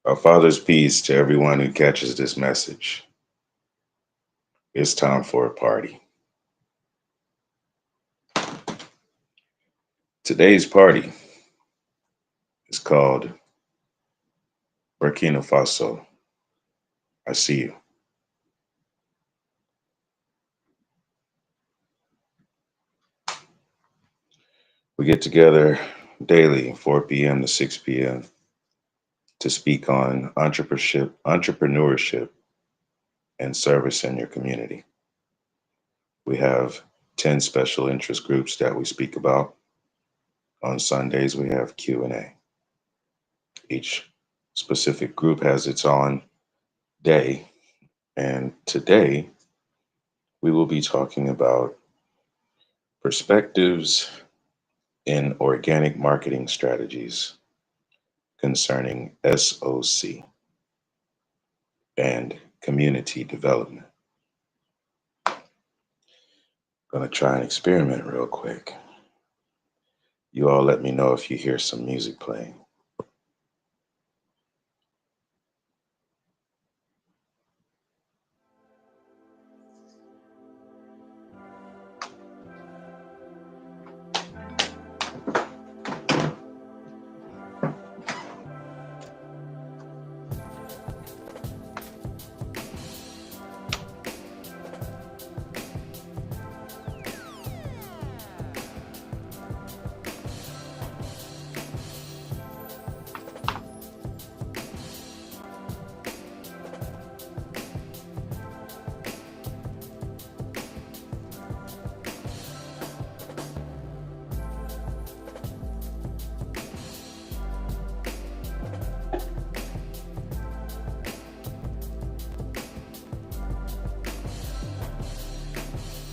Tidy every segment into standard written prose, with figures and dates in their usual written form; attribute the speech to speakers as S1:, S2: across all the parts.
S1: Our Father's peace to everyone who catches this message. It's time for a party. Today's party is called Burkina Faso. I see you. We get together daily, 4 p.m. to 6 p.m., to speak on entrepreneurship, and service in your community. We have 10 special interest groups that we speak about. On Sundays, we have Q&A. Each specific group has its own day, and today we will be talking about perspectives in organic marketing strategies concerning S.O.C and community development. Gonna try an experiment real quick. You all let me know if you hear some music playing.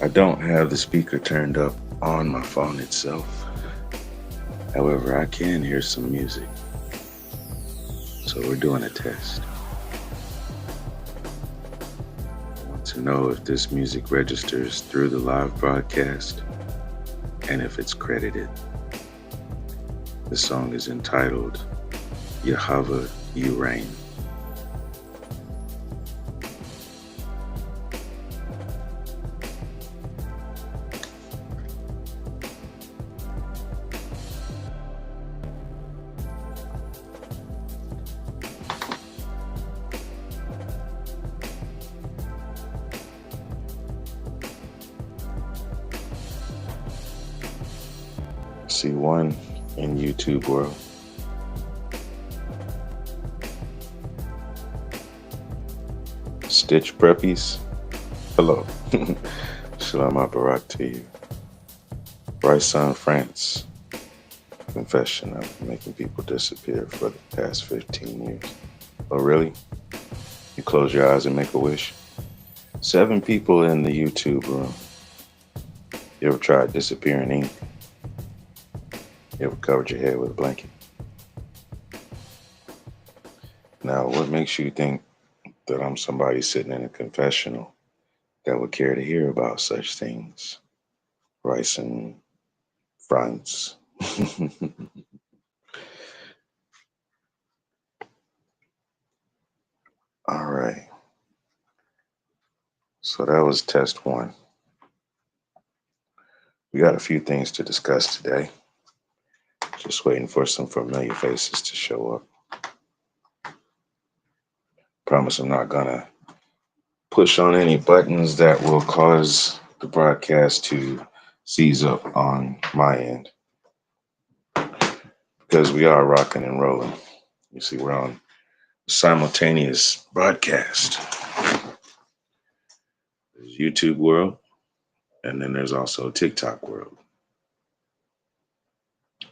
S1: I don't have the speaker turned up on my phone itself. However, I can hear some music. So we're doing a test. I want to know if this music registers through the live broadcast and if it's credited. The song is entitled Yahweh You Reign. See one in YouTube world. Stitch Preppies. Hello. Shalom Barak to you. Bryson France. Confession of making people disappear for the past 15 years. Oh, really? You close your eyes and make a wish? 7 people in the YouTube room. You ever tried disappearing ink? You ever covered your head with a blanket? Now, what makes you think that I'm somebody sitting in a confessional that would care to hear about such things? Rice and France. All right. So that was test 1. We got a few things to discuss today. Just waiting for some familiar faces to show up. Promise I'm not gonna push on any buttons that will cause the broadcast to seize up on my end, because we are rocking and rolling. You see, we're on simultaneous broadcast. There's YouTube world, and then there's also TikTok world.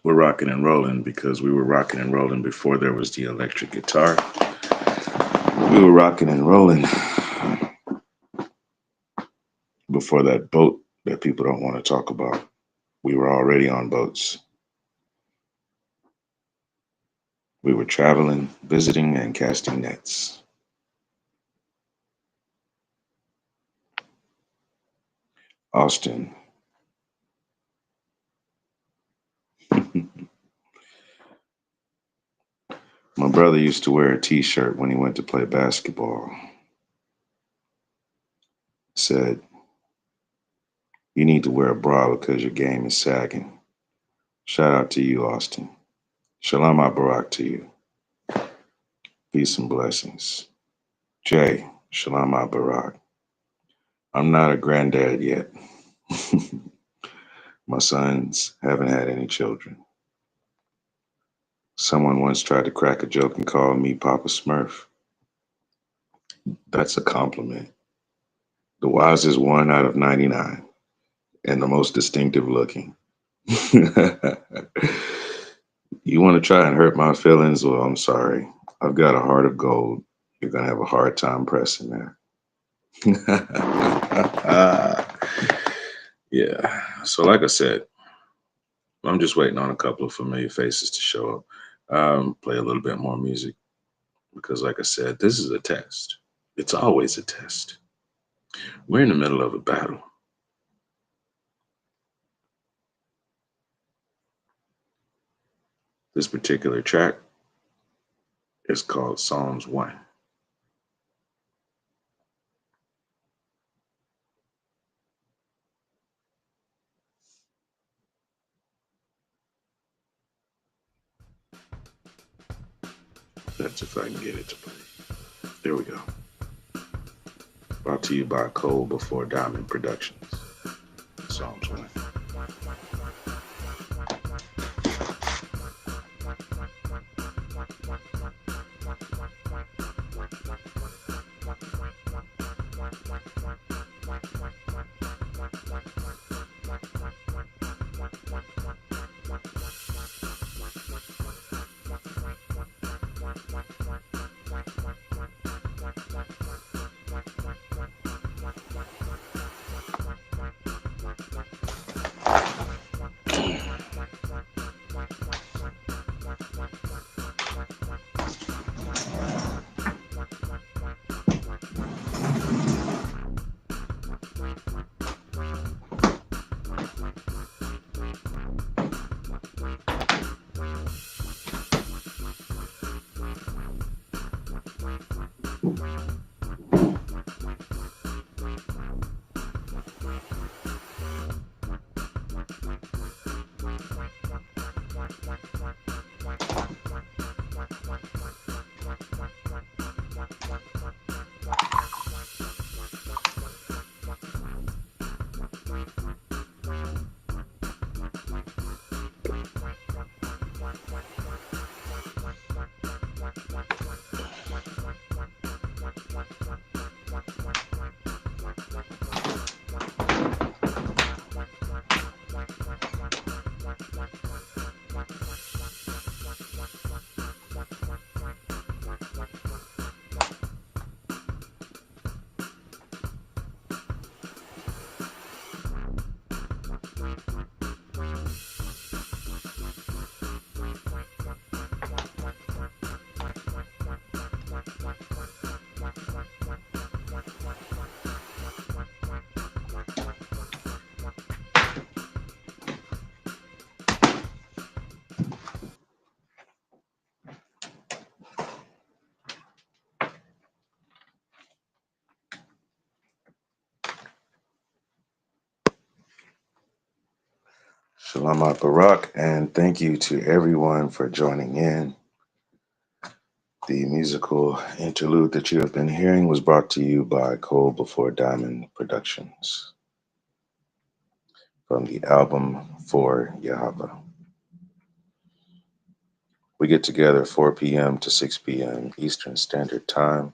S1: We're rocking and rolling because we were rocking and rolling before there was the electric guitar. We were rocking and rolling before that boat that people don't want to talk about. We were already on boats. We were traveling, visiting, and casting nets. Austin. My brother used to wear a t-shirt when he went to play basketball. Said, you need to wear a bra because your game is sagging. Shout out to you, Austin. Shalom Barak to you. Peace and blessings. Jay, Shalom Barak. I'm not a granddad yet. My sons haven't had any children. Someone once tried to crack a joke and call me Papa Smurf. That's a compliment. The wisest one out of 99 and the most distinctive looking. You want to try and hurt my feelings? Well, I'm sorry. I've got a heart of gold. You're going to have a hard time pressing that. Yeah. So, like I said, I'm just waiting on a couple of familiar faces to show up. Play a little bit more music because, like I said, this is a test. It's always a test. We're in the middle of a battle. This particular track is called Psalms 1. That's if I can get it to play. There we go. Brought to you by Cole Before Diamond Productions. Psalms 1. Shalom Barak, and thank you to everyone for joining in. The musical interlude that you have been hearing was brought to you by Cole Before Diamond Productions from the album For Yahweh. We get together 4 p.m. to 6 p.m. Eastern Standard Time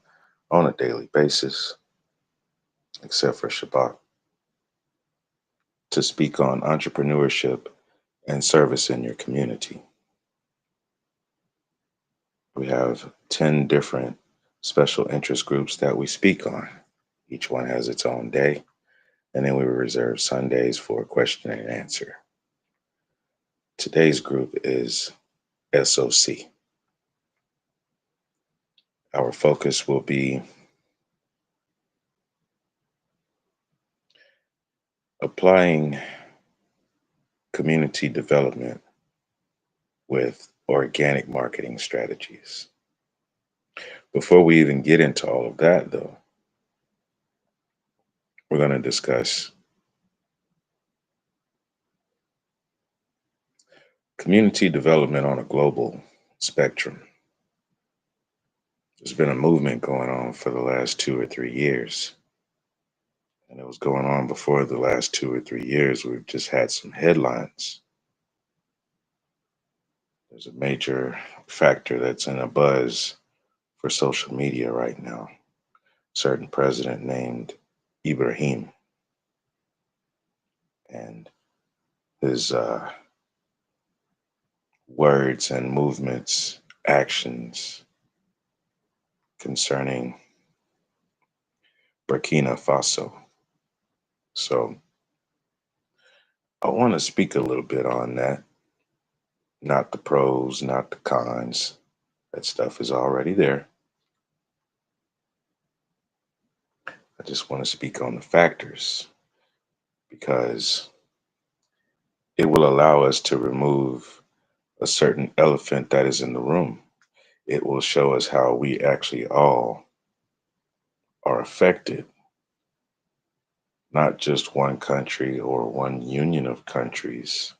S1: on a daily basis, except for Shabbat, to speak on entrepreneurship and service in your community. We have 10 different special interest groups that we speak on. Each one has its own day, and then we reserve Sundays for question and answer. Today's group is S.O.C. Our focus will be applying community development with organic marketing strategies. Before we even get into all of that, though, we're going to discuss community development on a global spectrum. There's been a movement going on for the last 2 or 3 years, and it was going on before the last 2 or 3 years. We've just had some headlines. There's a major factor that's in a buzz for social media right now. Certain president named Ibrahim, and his words and movements, actions concerning Burkina Faso. So I want to speak a little bit on that, not the pros, not the cons. That stuff is already there. I just want to speak on the factors because it will allow us to remove a certain elephant that is in the room. It will show us how we actually all are affected, not just one country or one union of countries.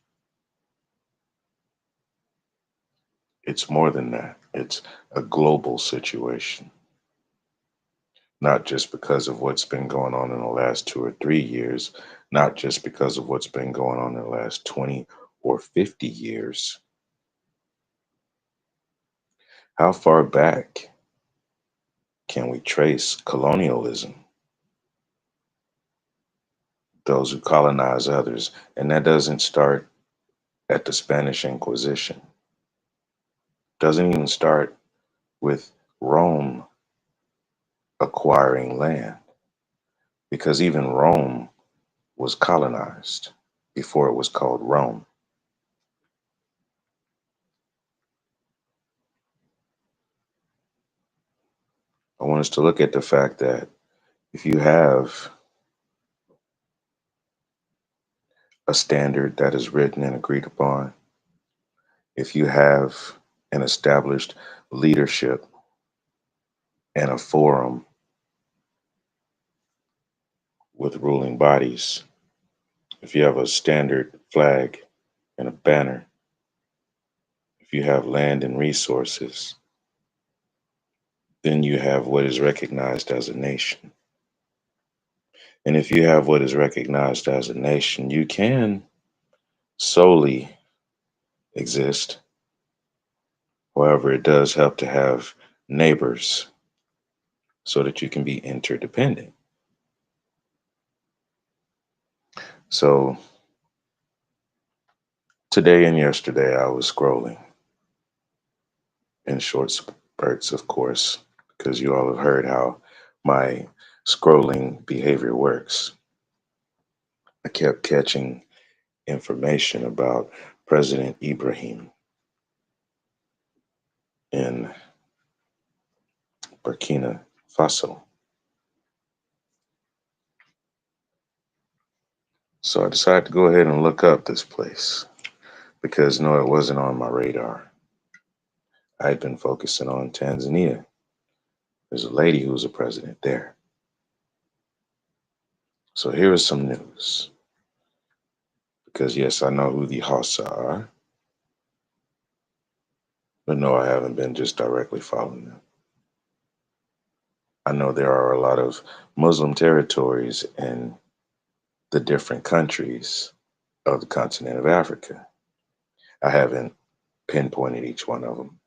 S1: It's more than that. It's a global situation, not just because of what's been going on in the last 2 or 3 years, not just because of what's been going on in the last 20 or 50 years. How far back can we trace colonialism? Those who colonize others. And that doesn't start at the Spanish Inquisition, doesn't even start with Rome acquiring land, because even Rome was colonized before it was called Rome. I want us to look at the fact that if you have a standard that is written and agreed upon, if you have an established leadership and a forum with ruling bodies, if you have a standard flag and a banner, if you have land and resources, then you have what is recognized as a nation. And if you have what is recognized as a nation, you can solely exist. However, it does help to have neighbors so that you can be interdependent. So today and yesterday, I was scrolling in short spurts, of course, because you all have heard how my scrolling behavior works. I kept catching information about President Ibrahim in Burkina Faso. So I decided to go ahead and look up this place because no, it wasn't on my radar. I had been focusing on Tanzania. There's a lady who's a president there. So here is some news. Because yes, I know who the Hausa are, but no, I haven't been just directly following them. I know there are a lot of Muslim territories in the different countries of the continent of Africa. I haven't pinpointed each one of them.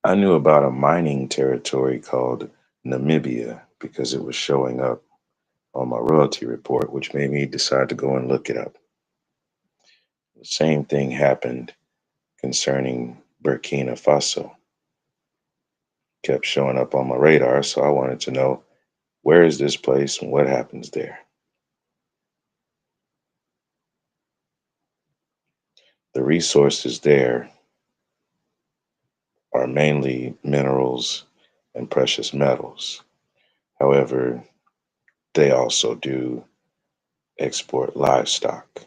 S1: I knew about a mining territory called Namibia because it was showing up on my royalty report, which made me decide to go and look it up. The same thing happened concerning Burkina Faso. Kept showing up on my radar, so I wanted to know, where is this place and what happens there? The resources there are mainly minerals and precious metals. However, they also do export livestock.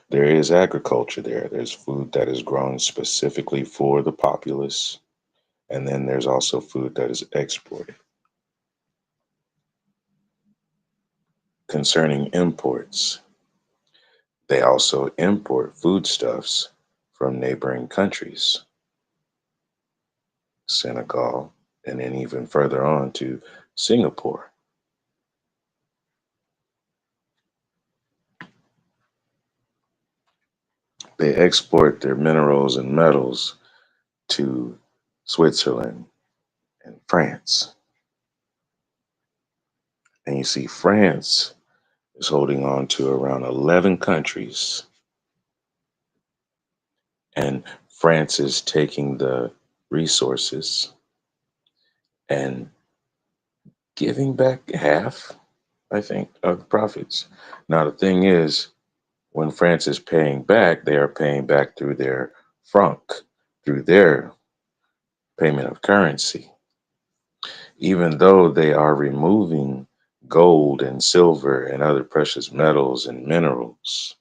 S1: There is agriculture there. There's food that is grown specifically for the populace, And then there's also food that is exported. Concerning imports, they also import foodstuffs from neighboring countries, Senegal, and then even further on to Singapore. They export their minerals and metals to Switzerland and France. And you see, France is holding on to around 11 countries, and France is taking the resources and giving back half, I think, of the profits. Now, the thing is, when France is paying back, they are paying back through their franc, through their payment of currency. Even though they are removing gold and silver and other precious metals and minerals,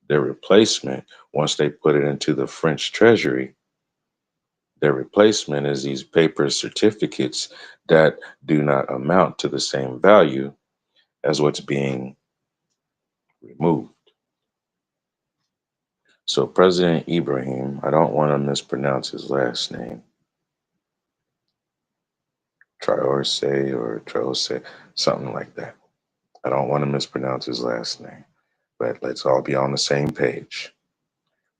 S1: their replacement, once they put it into the French treasury, their replacement is these paper certificates that do not amount to the same value as what's being removed. So President Ibrahim, I don't want to mispronounce his last name, Traorse or Traorse, something like that. I don't want to mispronounce his last name, but let's all be on the same page.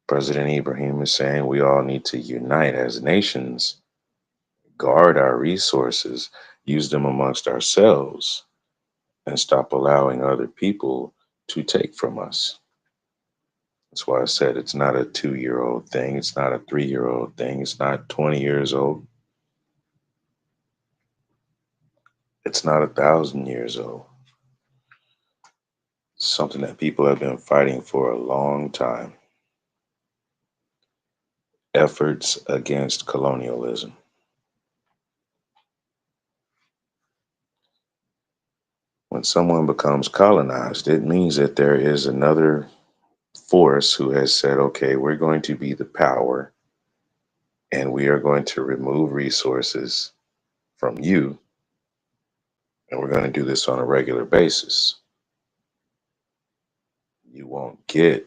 S1: President Ibrahim is saying we all need to unite as nations, guard our resources, use them amongst ourselves, and stop allowing other people to take from us. That's why I said it's not a 2-year old thing, it's not a 3-year old thing, it's not 20 years old, it's not 1,000 years old. It's something that people have been fighting for a long time. Efforts against colonialism. When someone becomes colonized, it means that there is another force who has said, okay, we're going to be the power and we are going to remove resources from you, and we're going to do this on a regular basis. You won't get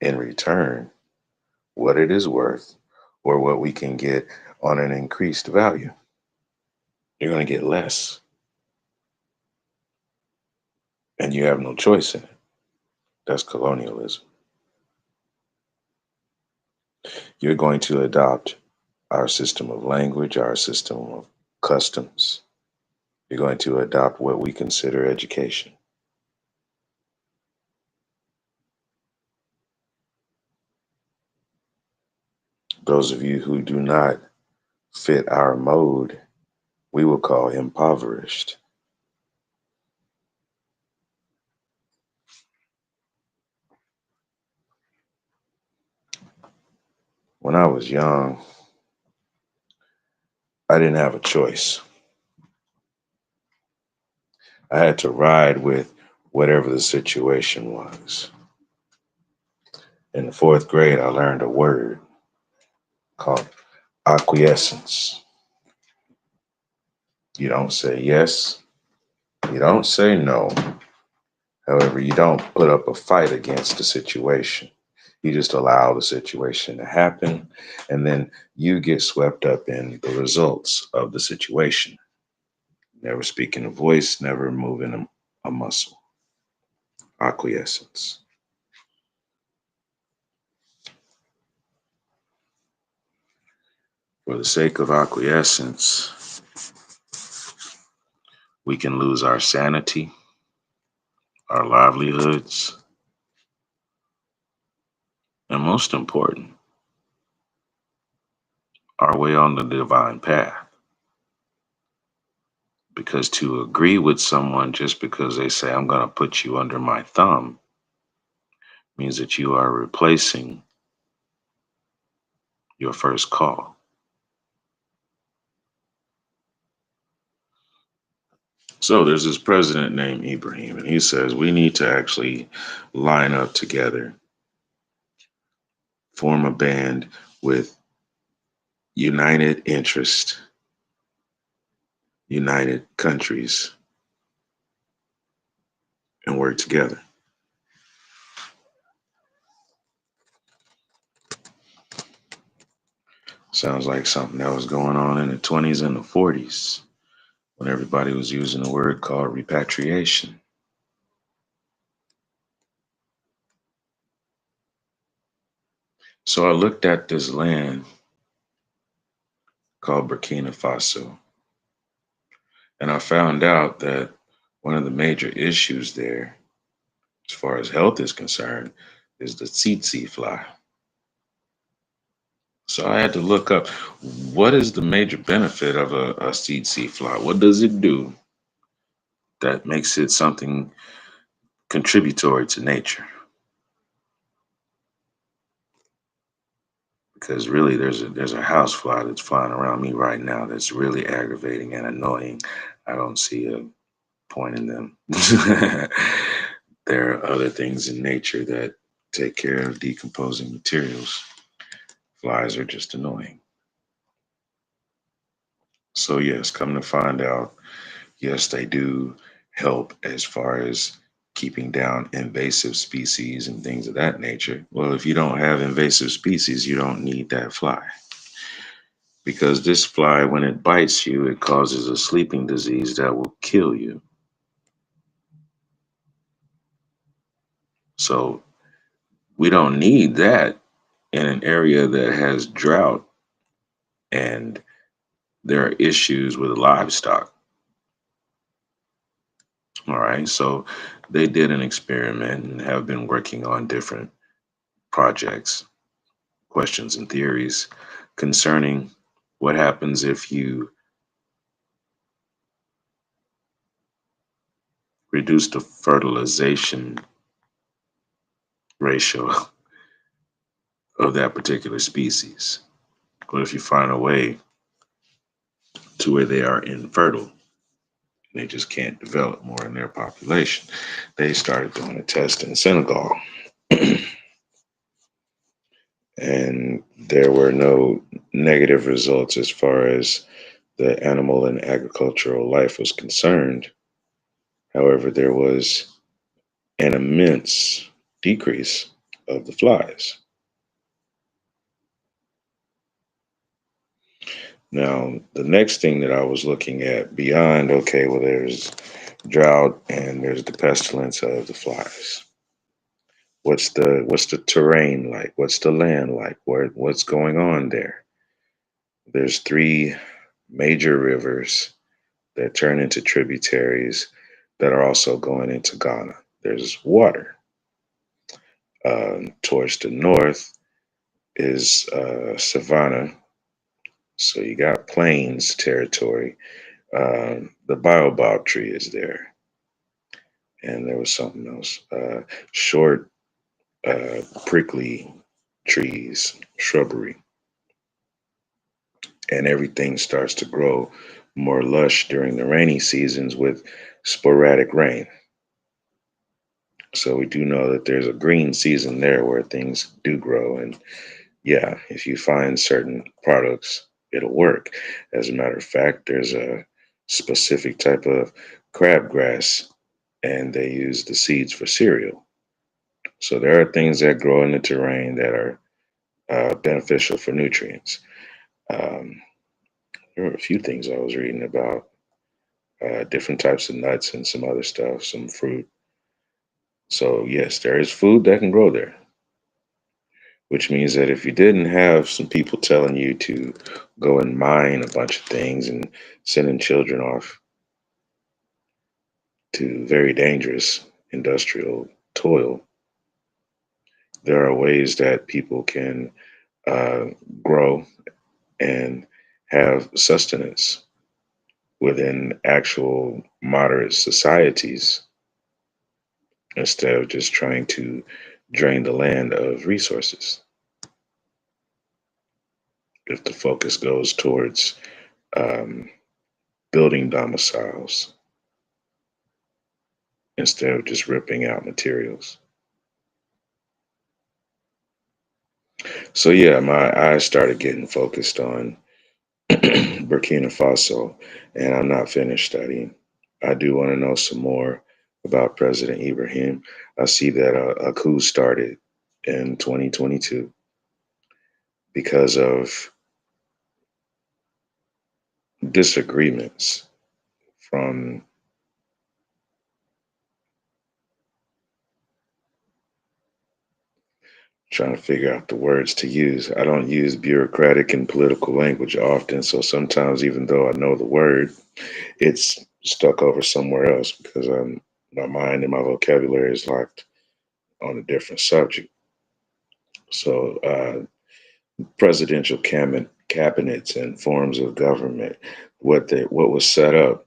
S1: in return what it is worth or what we can get on an increased value. You're going to get less, and you have no choice in it. That's colonialism. You're going to adopt our system of language, our system of customs. You're going to adopt what we consider education. Those of you who do not fit our mode, we will call impoverished. When I was young, I didn't have a choice. I had to ride with whatever the situation was. In the fourth grade, I learned a word called acquiescence. You don't say yes, you don't say no. However, you don't put up a fight against the situation. You just allow the situation to happen, and then you get swept up in the results of the situation. Never speaking a voice, never moving a muscle. Acquiescence. For the sake of acquiescence, we can lose our sanity, our livelihoods, and most important, our way on the divine path. Because to agree with someone just because they say, I'm going to put you under my thumb, means that you are replacing your first call. So there's this president named Ibrahim, and he says we need to actually line up together, form a band with united interest, united countries, and work together. Sounds like something that was going on in the 20s and the 40s when everybody was using a word called repatriation. So I looked at this land called Burkina Faso, and I found out that one of the major issues there, as far as health is concerned, is the tsetse fly. So I had to look up what is the major benefit of a tsetse fly? What does it do that makes it something contributory to nature? Because really there's a house fly that's flying around me right now that's really aggravating and annoying. I don't see a point in them. There are other things in nature that take care of decomposing materials. Flies are just annoying. So yes, come to find out, yes, they do help as far as keeping down invasive species and things of that nature. Well, if you don't have invasive species, you don't need that fly. Because this fly, when it bites you, it causes a sleeping disease that will kill you. So we don't need that in an area that has drought and there are issues with livestock. All right. So they did an experiment and have been working on different projects, questions, and theories concerning what happens if you reduce the fertilization ratio of that particular species. What if you find a way to where they are infertile? They just can't develop more in their population. They started doing a test in Senegal, and there were no negative results as far as the animal and agricultural life was concerned. However, there was an immense decrease of the flies. Now, the next thing that I was looking at beyond, okay, well, there's drought and there's the pestilence of the flies. What's the terrain like? What's the land like? What's going on there? There's three major rivers that turn into tributaries that are also going into Ghana. There's water. Towards the north is savanna, so you got plains territory. The baobab tree is there, and there was something else. Short, prickly trees, shrubbery, and everything starts to grow more lush during the rainy seasons with sporadic rain. So we do know that there's a green season there where things do grow. And yeah, if you find certain products, it'll work. As a matter of fact, there's a specific type of crabgrass, and they use the seeds for cereal. So there are things that grow in the terrain that are beneficial for nutrients. Um, there were a few things I was reading about, different types of nuts and some other stuff, some fruit. So yes, there is food that can grow there, which means that if you didn't have some people telling you to go and mine a bunch of things and sending children off to very dangerous industrial toil, there are ways that people can uh, grow and have sustenance within actual moderate societies instead of just trying to drain the land of resources. If the focus goes towards um, building domiciles instead of just ripping out materials. So yeah, my eyes started getting focused on Burkina Faso, and I'm not finished studying. I do want to know some more about President Ibrahim. I see that a coup started in 2022 because of disagreements from trying to figure out the words to use. I don't use bureaucratic and political language often, so sometimes even though I know the word, it's stuck over somewhere else because my mind and my vocabulary is locked on a different subject. So, presidential cabinets and forms of government, what was set up,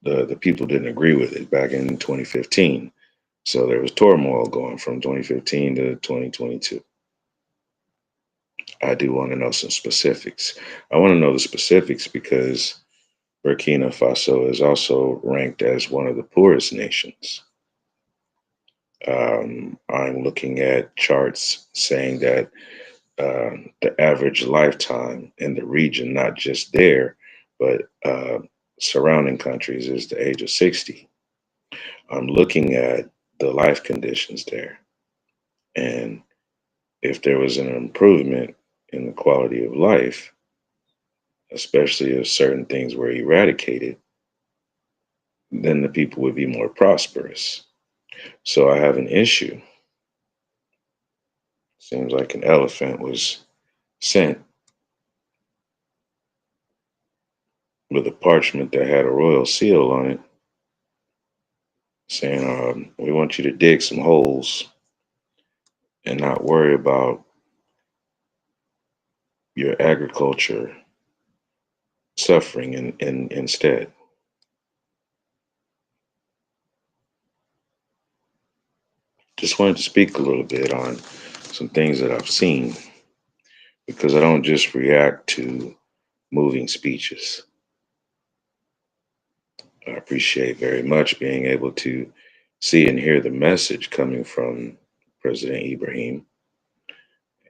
S1: the people didn't agree with it back in 2015. So there was turmoil going from 2015 to 2022. I do want to know some specifics. I want to know the specifics because Burkina Faso is also ranked as one of the poorest nations. I'm looking at charts saying that the average lifetime in the region, not just there, but surrounding countries, is the age of 60. I'm looking at the life conditions there. And if there was an improvement in the quality of life, especially if certain things were eradicated, then the people would be more prosperous. So I have an issue. Seems like an elephant was sent with a parchment that had a royal seal on it saying, we want you to dig some holes and not worry about your agriculture suffering instead. Just wanted to speak a little bit on some things that I've seen because I don't just react to moving speeches. I appreciate very much being able to see and hear the message coming from President Ibrahim.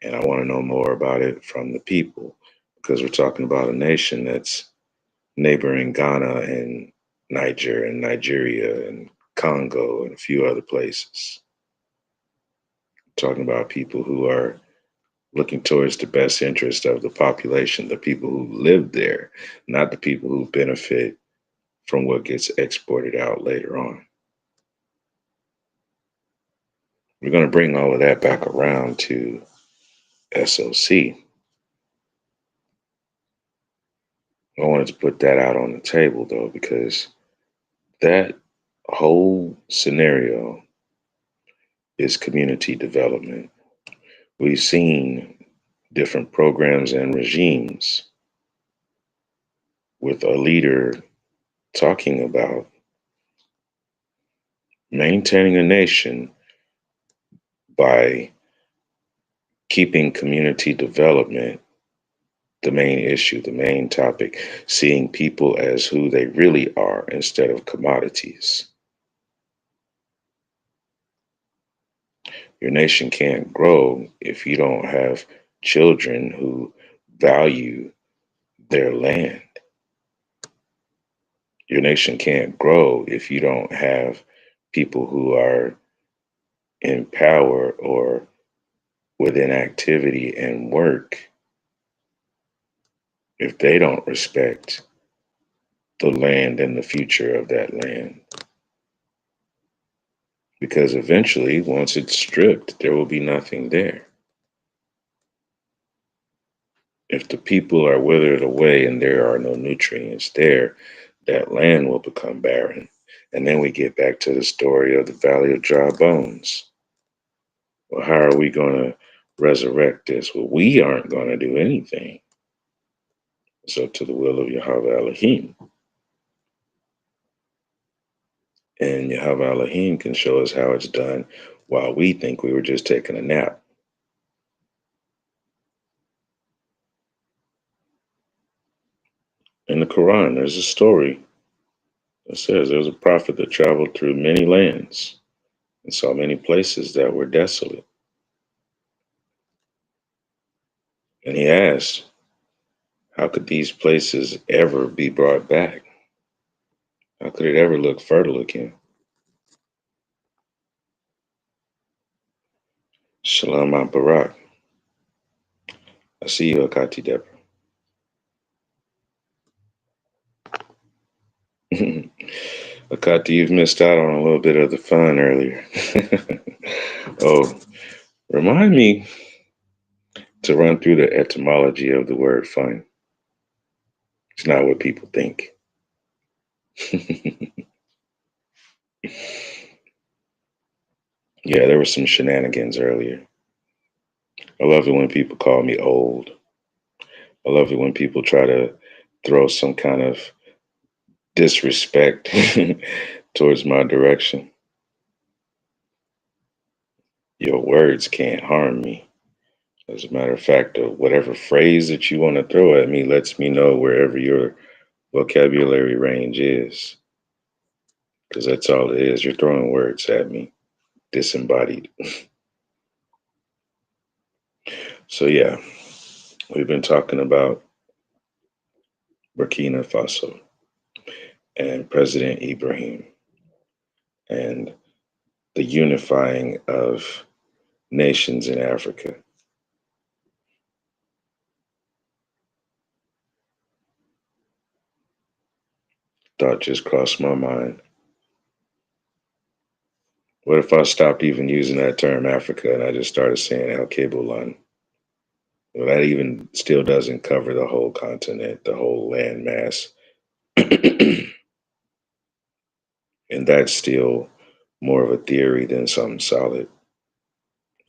S1: And I want to know more about it from the people because we're talking about a nation that's neighboring Ghana and Niger and Nigeria and Congo and a few other places. Talking about people who are looking towards the best interest of the population, the people who live there, not the people who benefit from what gets exported out later on. We're going to bring all of that back around to S.O.C. I wanted to put that out on the table though, because that whole scenario is community development. We've seen different programs and regimes with a leader talking about maintaining a nation by keeping community development the main issue, the main topic, seeing people as who they really are instead of commodities. Your nation can't grow if you don't have children who value their land. Your nation can't grow if you don't have people who are in power or within activity and work if they don't respect the land and the future of that land. Because eventually, once it's stripped, there will be nothing there. If the people are withered away and there are no nutrients there, that land will become barren. And then we get back to the story of the Valley of Dry Bones. Well, how are we going to resurrect this? Well, we aren't going to do anything. It's up to the will of Yahweh Elohim. And Yahweh Elohim can show us how it's done while we think we were just taking a nap. In the Quran, there's a story that says there was a prophet that traveled through many lands and saw many places that were desolate. And he asked, How could these places ever be brought back? How could it ever look fertile again? Shalom Aunt Barak. I see you, Akati Deborah. Akati, you've missed out on a little bit of the fun earlier. Oh, remind me to run through the etymology of the word fun. It's not what people think. Yeah, there were some shenanigans earlier. I love it when people call me old. I love it when people try to throw some kind of disrespect towards my direction. Your words can't harm me. As a matter of fact, whatever phrase that you want to throw at me lets me know wherever your vocabulary range is. Because that's all it is. You're throwing words at me, disembodied. So, yeah, we've been talking about Burkina Faso and President Ibrahim and the unifying of nations in Africa. Thought just crossed my mind. What if I stopped even using that term Africa and I just started saying El Kebulan? Well, that even still doesn't cover the whole continent, the whole landmass. And that's still more of a theory than something solid,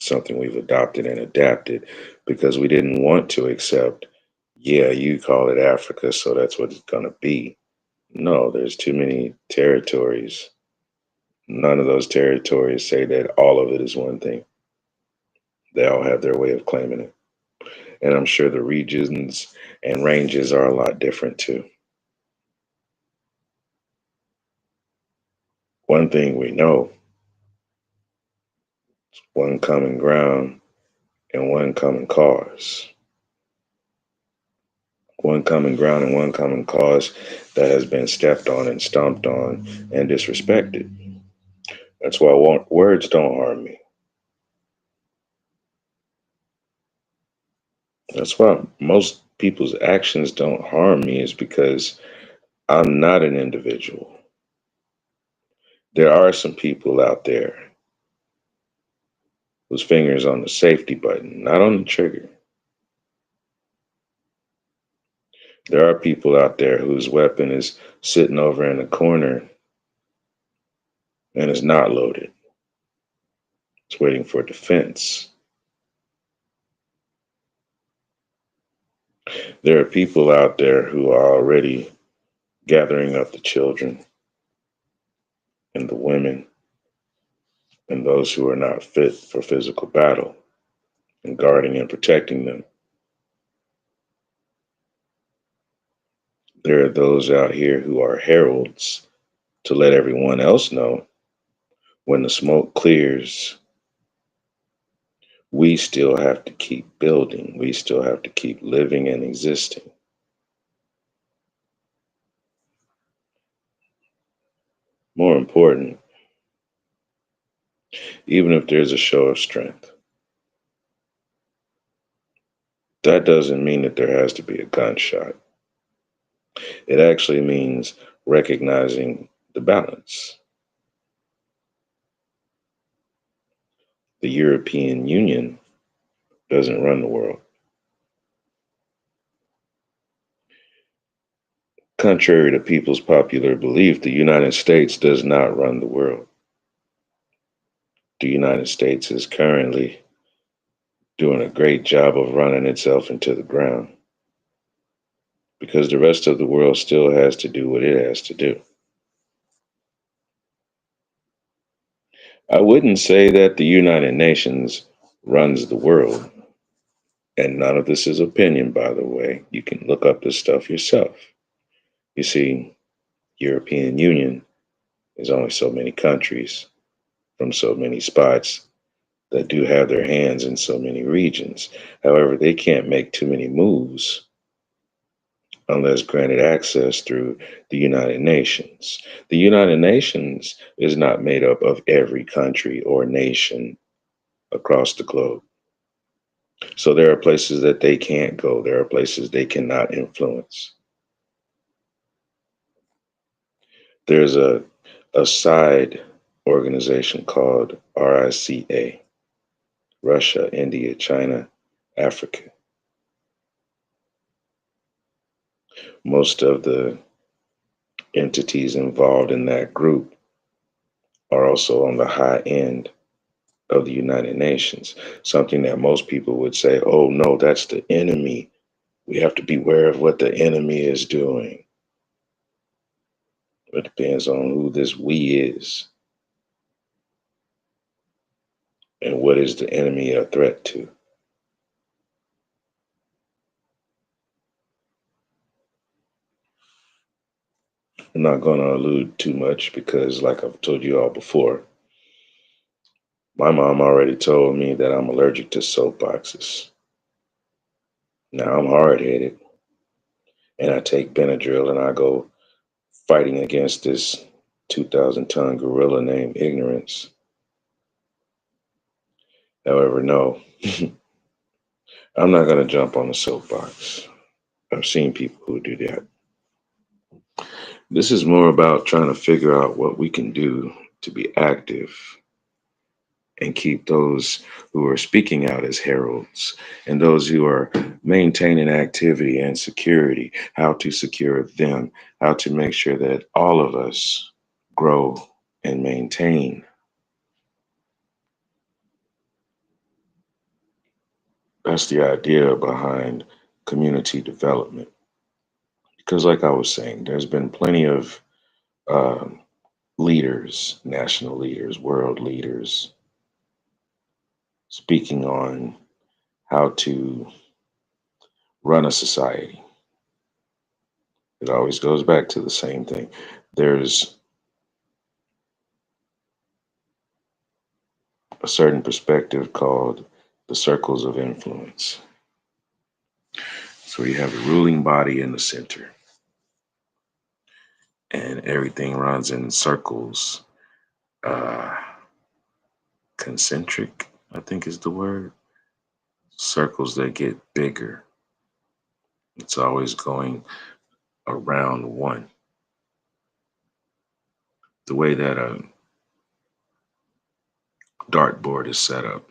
S1: something we've adopted and adapted because we didn't want to accept, yeah, you call it Africa, so that's what it's going to be. No, there's too many territories. None of those territories say that all of it is one thing. They all have their way of claiming it. And I'm sure the regions and ranges are a lot different too. One thing we know, one common ground and one common cause. One common ground and one common cause that has been stepped on and stomped on and disrespected. That's why words don't harm me. That's why most people's actions don't harm me, is because I'm not an individual. There are some people out there whose finger's on the safety button, not on the trigger. There are people out there whose weapon is sitting over in the corner and is not loaded. It's waiting for defense. There are people out there who are already gathering up the children and the women and those who are not fit for physical battle and guarding and protecting them. There are those out here who are heralds to let everyone else know when the smoke clears, we still have to keep building. We still have to keep living and existing. More important, even if there's a show of strength, that doesn't mean that there has to be a gunshot. It actually means recognizing the balance. The European Union doesn't run the world. Contrary to people's popular belief, the United States does not run the world. The United States is currently doing a great job of running itself into the ground because the rest of the world still has to do what it has to do. I wouldn't say that the United Nations runs the world, and none of this is opinion, by the way. You can look up this stuff yourself. You see, European Union is only so many countries from so many spots that do have their hands in so many regions. However, they can't make too many moves unless granted access through the United Nations. The United Nations is not made up of every country or nation across the globe. So there are places that they can't go, there are places they cannot influence. There's a side organization called RICA, Russia, India, China, Africa. Most of the entities involved in that group are also on the high end of the United Nations, something that most people would say, oh no, that's the enemy. We have to beware of what the enemy is doing. It depends on who this we is and what is the enemy a threat to. I'm not going to allude too much because, like I've told you all before, my mom already told me that I'm allergic to soapboxes. Now I'm hard headed and I take Benadryl and I go fighting against this 2,000-ton gorilla named ignorance. However, no, I'm not going to jump on the soapbox. I've seen people who do that. This is more about trying to figure out what we can do to be active and keep those who are speaking out as heralds and those who are maintaining activity and security, how to secure them, how to make sure that all of us grow and maintain. That's the idea behind community development. Because, like I was saying, there's been plenty of uh, leaders, national leaders, world leaders, speaking on how to run a society. It always goes back to the same thing. There's a certain perspective called the circles of influence. So you have the ruling body in the center, and everything runs in circles, uh, concentric, I think is the word. Circles that get bigger. It's always going around one. The way that a dartboard is set up,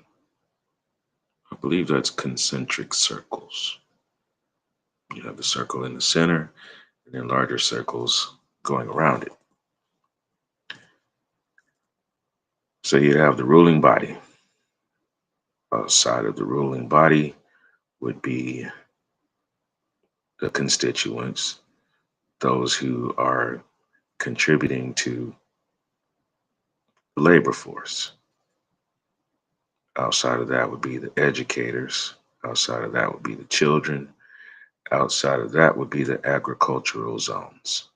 S1: I believe that's concentric circles. You have the circle in the center, and then larger circles going around it. So you have the ruling body. Outside of the ruling body would be the constituents, those who are contributing to the labor force. Outside of that would be the educators. Outside of that would be the children. Outside of that would be the agricultural zones.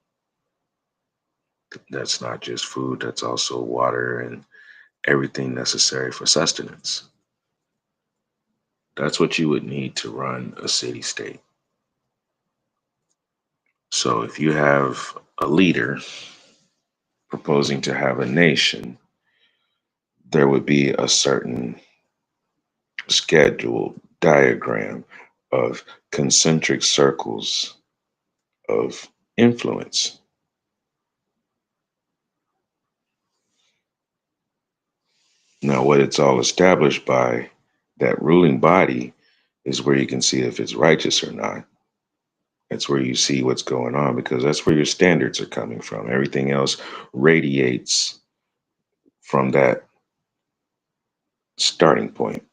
S1: That's not just food, that's also water and everything necessary for sustenance. That's what you would need to run a city state. So if you have a leader proposing to have a nation, there would be a certain scheduled diagram of concentric circles of influence. Now, what it's all established by, that ruling body, is where you can see if it's righteous or not. That's where you see what's going on because that's where your standards are coming from. Everything else radiates from that starting point.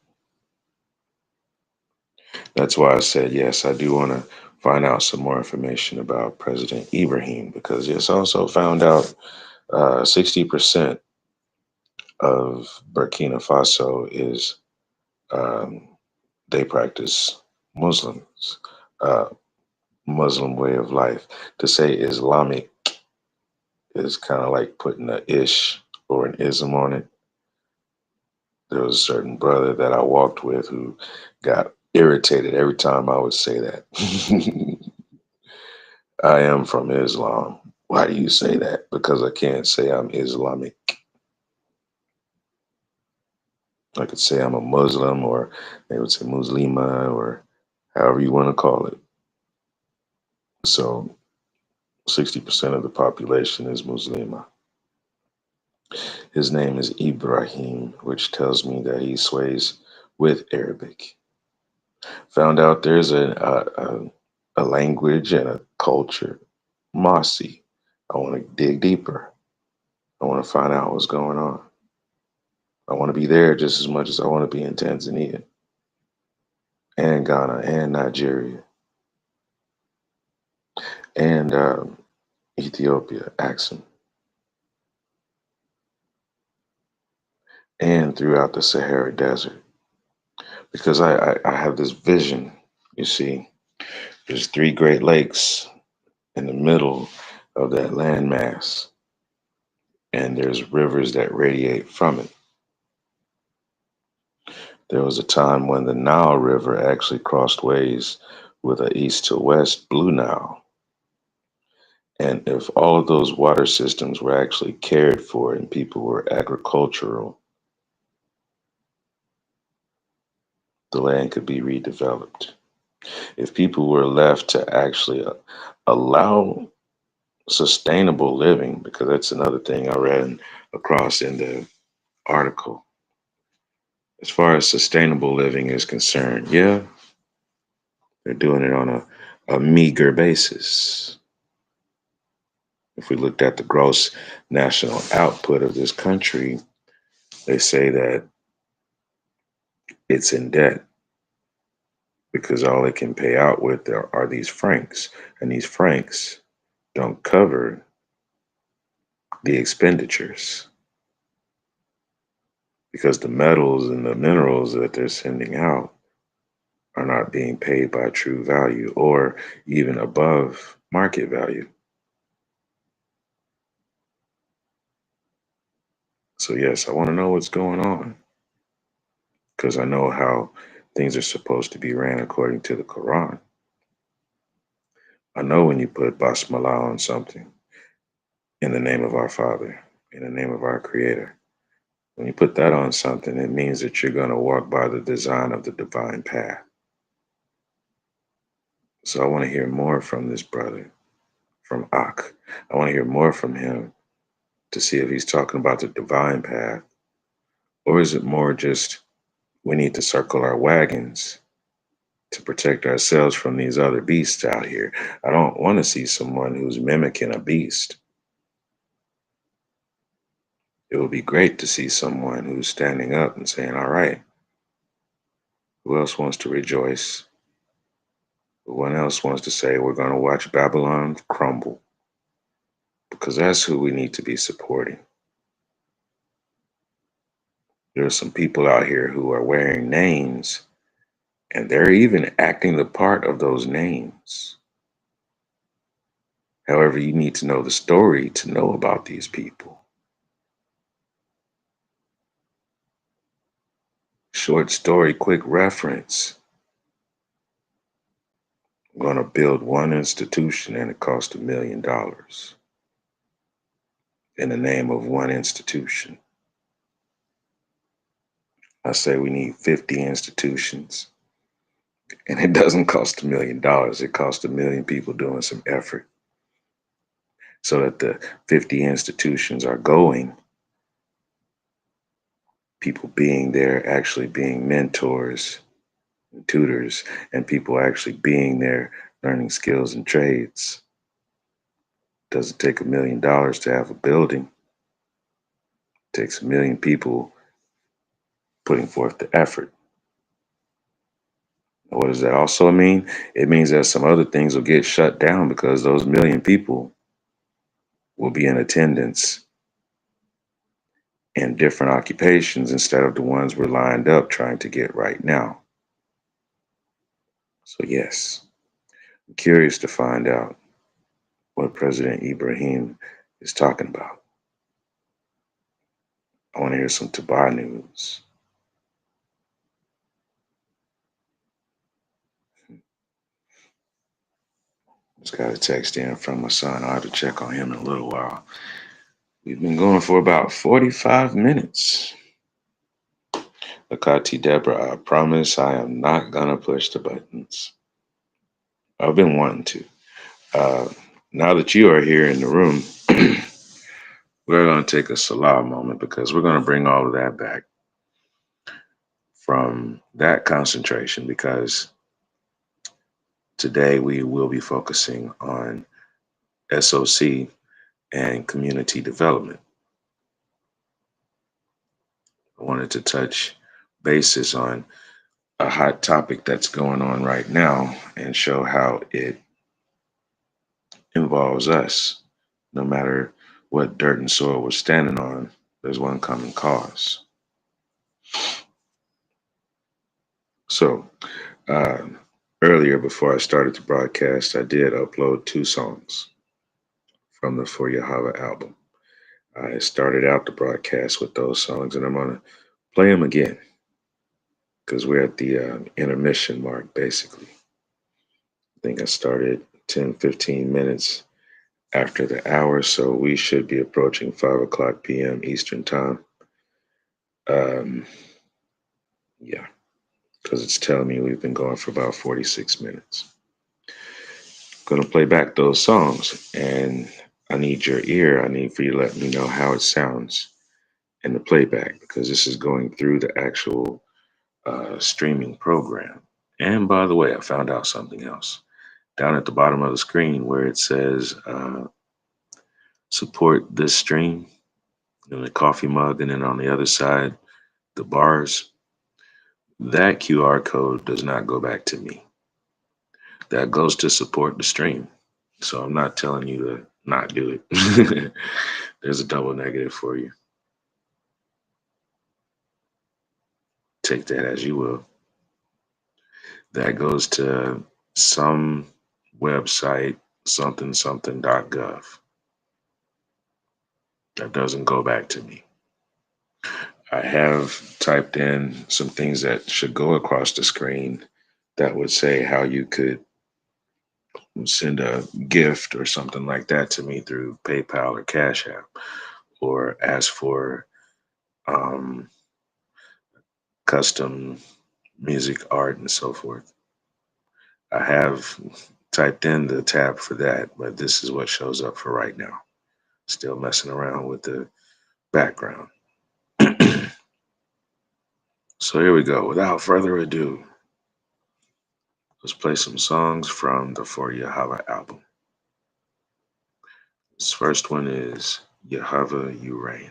S1: That's why I said, yes, I do want to find out some more information about President Ibrahim because yes, I also found out 60% of Burkina Faso is, um, they practice Muslims, uh, Muslim way of life. To say Islamic is kind of like putting a ish or an ism on it. There was a certain brother that I walked with who got irritated every time I would say that. I am from Islam. Why do you say that? Because I can't say I'm Islamic. I could say I'm a Muslim, or they would say Muslima, or however you want to call it. So 60% of the population is Muslima. His name is Ibrahim, which tells me that he sways with Arabic. Found out there's a language and a culture, Mossi. I want to dig deeper. I want to find out what's going on. I want to be there just as much as I want to be in Tanzania and Ghana and Nigeria and Ethiopia, Axum, and throughout the Sahara Desert. Because I have this vision, you see, there's three Great Lakes in the middle of that landmass, and there's rivers that radiate from it. There was a time when the Nile River actually crossed ways with an east to west Blue Nile. And if all of those water systems were actually cared for and people were agricultural, the land could be redeveloped. If people were left to actually allow sustainable living, because that's another thing I read across in the article. As far as sustainable living is concerned, yeah, they're doing it on a meager basis. If we looked at the gross national output of this country, they say that it's in debt because all it can pay out with are these francs, and these francs don't cover the expenditures because the metals and the minerals that they're sending out are not being paid by true value or even above market value. So, yes, I want to know what's going on because I know how things are supposed to be ran according to the Quran. I know when you put basmala on something, in the name of our Father, in the name of our Creator, when you put that on something, it means that you're going to walk by the design of the divine path. So I want to hear more from this brother, from Ak. I want to hear more from him to see if he's talking about the divine path, or is it more just we need to circle our wagons to protect ourselves from these other beasts out here. I don't want to see someone who's mimicking a beast. It would be great to see someone who's standing up and saying, all right, who else wants to rejoice? Who else wants to say we're going to watch Babylon crumble? Because that's who we need to be supporting. There are some people out here who are wearing names and they're even acting the part of those names. However, you need to know the story to know about these people. Short story, quick reference. I'm going to build one institution and it cost $1 million in the name of one institution. I say we need 50 institutions and it doesn't cost $1 million. It costs 1 million people doing some effort so that the 50 institutions are going, people being there, actually being mentors and tutors, and people actually being there learning skills and trades. It doesn't take $1 million to have a building. It takes 1 million people putting forth the effort. What does that also mean? It means that some other things will get shut down because those 1 million people will be in attendance in different occupations instead of the ones we're lined up trying to get right now. So, yes, I'm curious to find out what President Ibrahim is talking about. I want to hear some Tabar news. Just got a text in from my son. I'll have to check on him in a little while. We've been going for about 45 minutes. Akati Deborah, I promise I am not gonna push the buttons. I've been wanting to. Uh, now that you are here in the room, we're gonna take a Salah moment because we're gonna bring all of that back from that concentration because today we will be focusing on S.O.C and community development. I wanted to touch bases on a hot topic that's going on right now and show how it involves us. No matter what dirt and soil we're standing on, there's one common cause. So, uh, earlier before I started the broadcast, I did upload 2 songs from the For Yahweh album. I started out the broadcast with those songs, and I'm going to play them again because we're at the intermission mark, basically. I think I started 10, 15 minutes after the hour, so we should be approaching 5 o'clock p.m. Eastern Time. Um, yeah, because it's telling me we've been going for about 46 minutes. I'm going to play back those songs, and I need your ear. I need for you to let me know how it sounds in the playback, because this is going through the actual streaming program. And by the way, I found out something else. Down at the bottom of the screen where it says support this stream, and the coffee mug, and then on the other side, the bars, that QR code does not go back to me. That goes to support the stream. So I'm not telling you to not do it. There's a double negative for you. Take that as you will. That goes to some website, something.gov. That doesn't go back to me. I have typed in some things that should go across the screen that would say how you could send a gift or something like that to me through PayPal or Cash App, or ask for um, custom music, art, and so forth. I have typed in the tab for that, but this is what shows up for right now. Still messing around with the background. So here we go. Without further ado, let's play some songs from the For Yahweh album. This first one is Yahweh You Reign.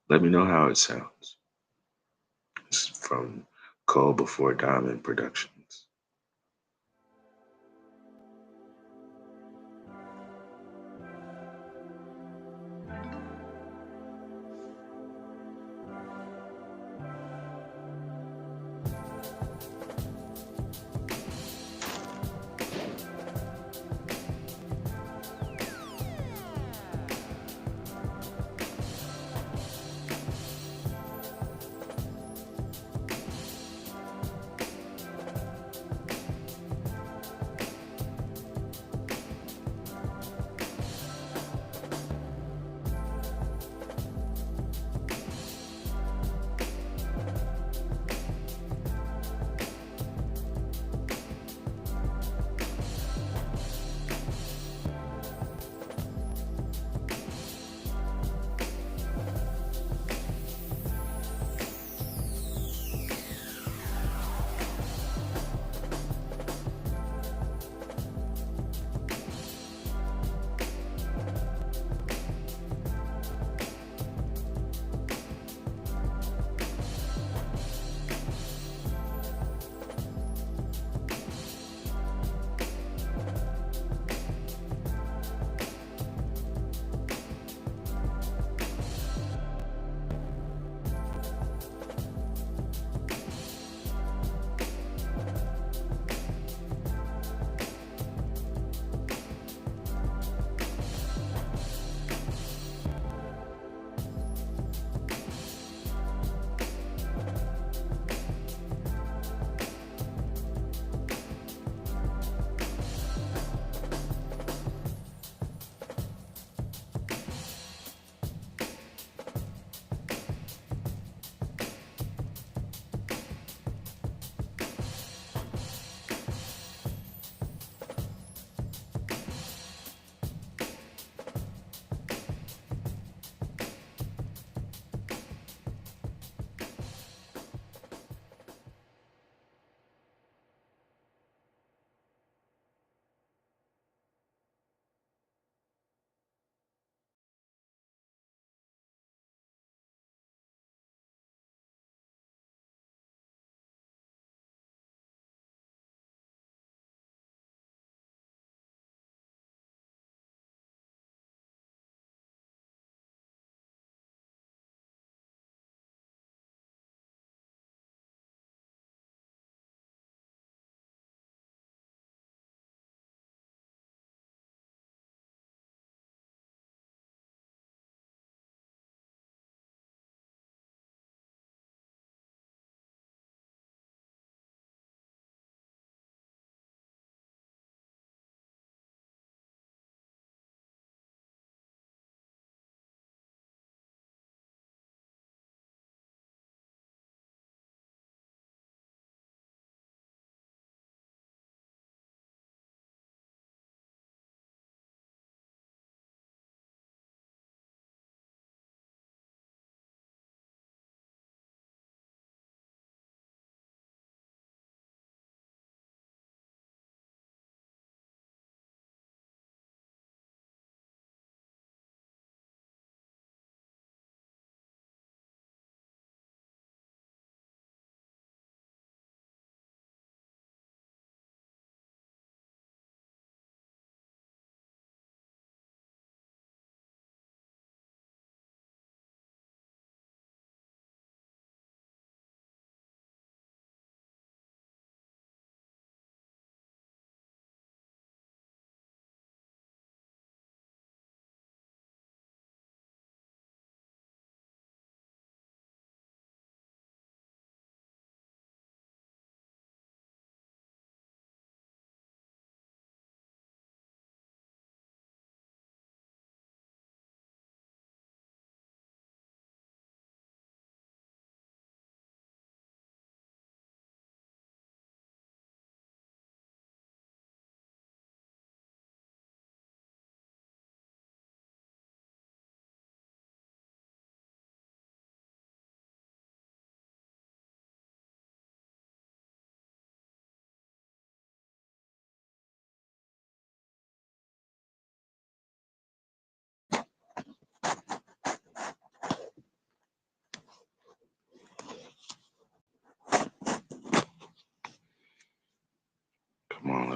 S1: Let me know how it sounds. It's from Cole Before Diamond Productions.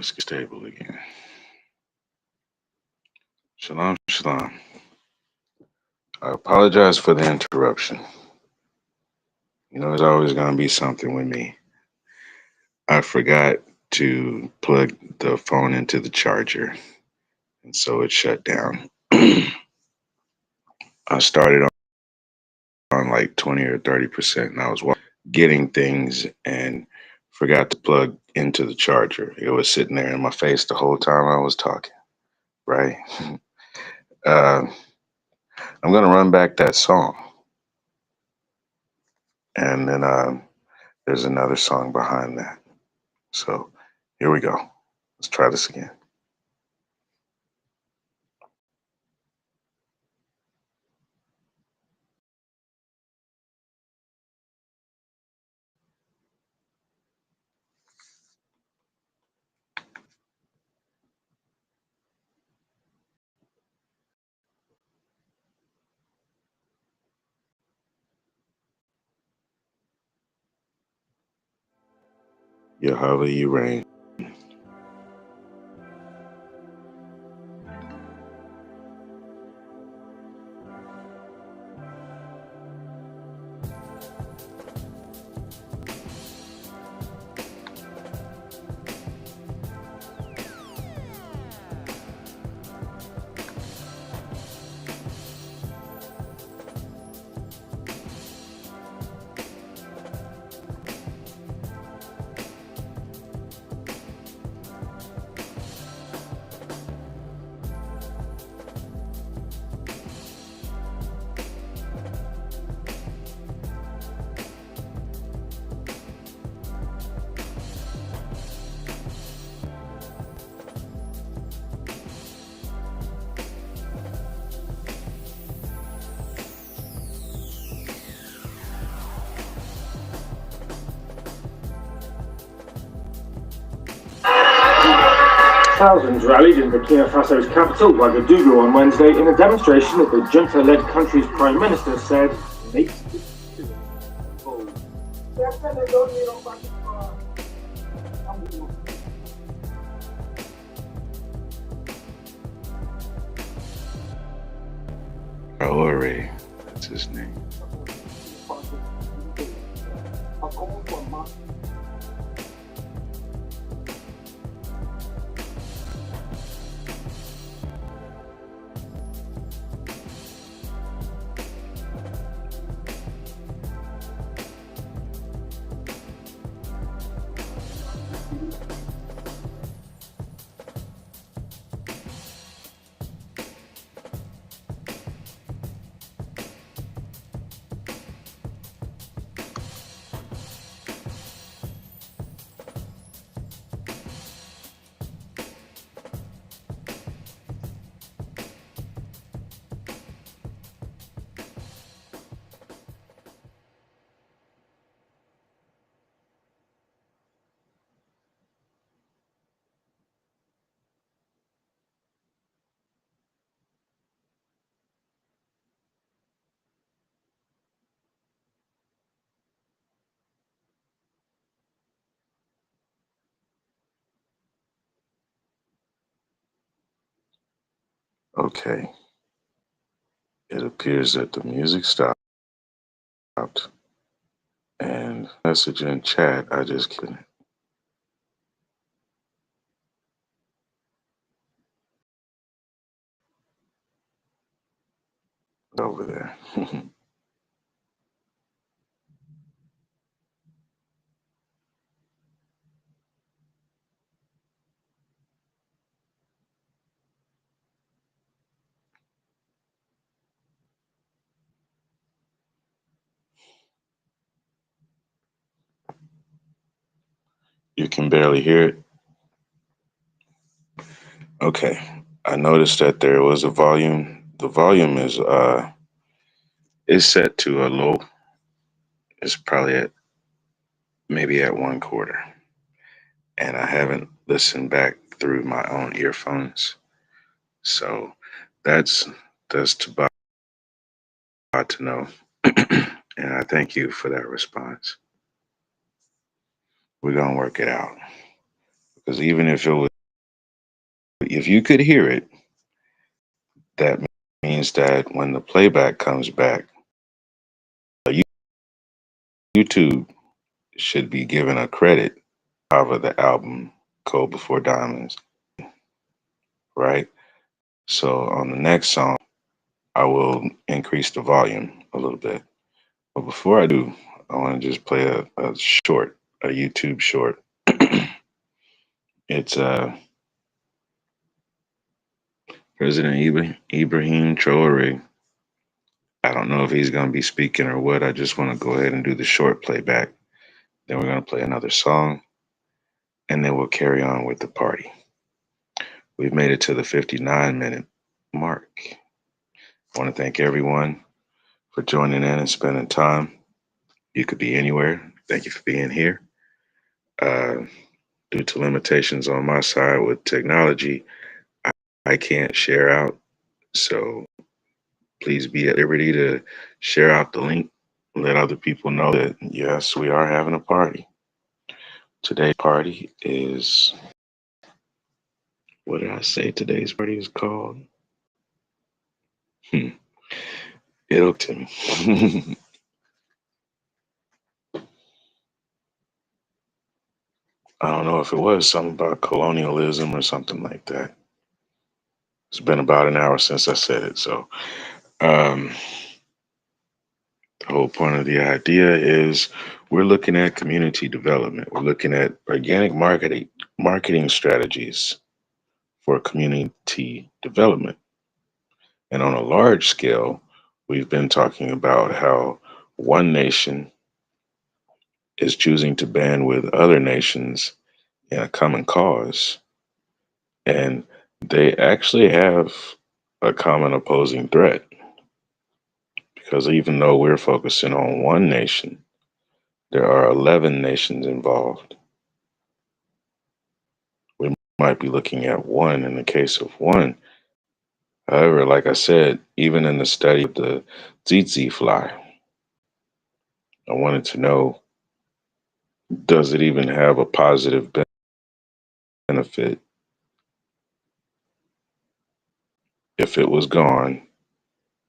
S1: let's get stable again. Shalom, shalom. I apologize for the interruption. There's always going to be something with me. I forgot to plug the phone into the charger, and so it shut down. I started on like 20 or 30%, and I was getting things and forgot to plug into the charger. It was sitting there in my face the whole time I was talking, right? uh, I'm going to run back that song, and then there's another song behind that. So here we go. Let's try this again. Yahweh, you reign.
S2: Thousands rallied in Burkina Faso's capital, Ouagadougou, on Wednesday in a demonstration that the junta-led country's prime minister said makes it
S1: Traore, that's his name. Okay. It appears that the music stopped, and message in chat, I just couldn't. Over there. You can barely hear it. Okay. I noticed that there was a volume. The volume is set to a low. It's probably at maybe at 1/4. And I haven't listened back through my own earphones. So that's to know. And I thank you for that response. We're gonna work it out. Because even if it was if you could hear it, that means that when the playback comes back, YouTube should be given a credit of the album Code Before Diamonds, right? So on the next song, I will increase the volume a little bit. But before I do, I want to just play a short, a YouTube short. It's President Ibrahim Traore. I don't know if he's going to be speaking or what. I just want to go ahead and do the short playback. Then we're going to play another song, and then we'll carry on with the party. We've made it to the 59-minute mark. I want to thank everyone for joining in and spending time. You could be anywhere. Thank you for being here. Uh, Due to limitations on my side with technology, I can't share out. So please be at liberty to share out the link. Let other people know that, yes, we are having a party. Today's party is, what did I say today's party is called? Hmm. It'll to me. I don't know if it was something about colonialism or something like that. It's been about an hour since I said it. So um, the whole point of the idea is we're looking at community development. We're looking at organic marketing strategies for community development. And on a large scale, we've been talking about how one nation is choosing to band with other nations in a common cause. And they actually have a common opposing threat. Because even though we're focusing on one nation, there are 11 nations involved. We might be looking at one in the case of one. However, like I said, even in the study of the tsetse fly, I wanted to know, does it even have a positive benefit? If it was gone,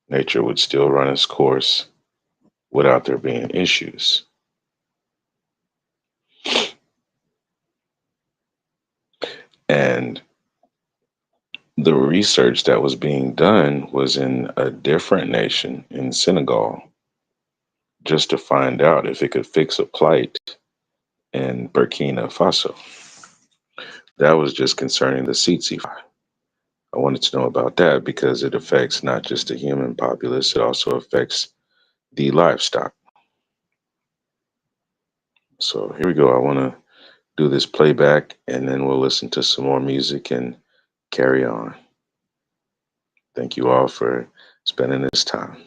S1: nature would still run its course without there being issues. And the research that was being done was in a different nation in Senegal, just to find out if it could fix a plight in Burkina Faso. That was just concerning the tsetse fly. I wanted to know about that because it affects not just the human populace, it also affects the livestock. So here we go. I want to do this playback and then we'll listen to some more music and carry on. Thank you all for spending this time.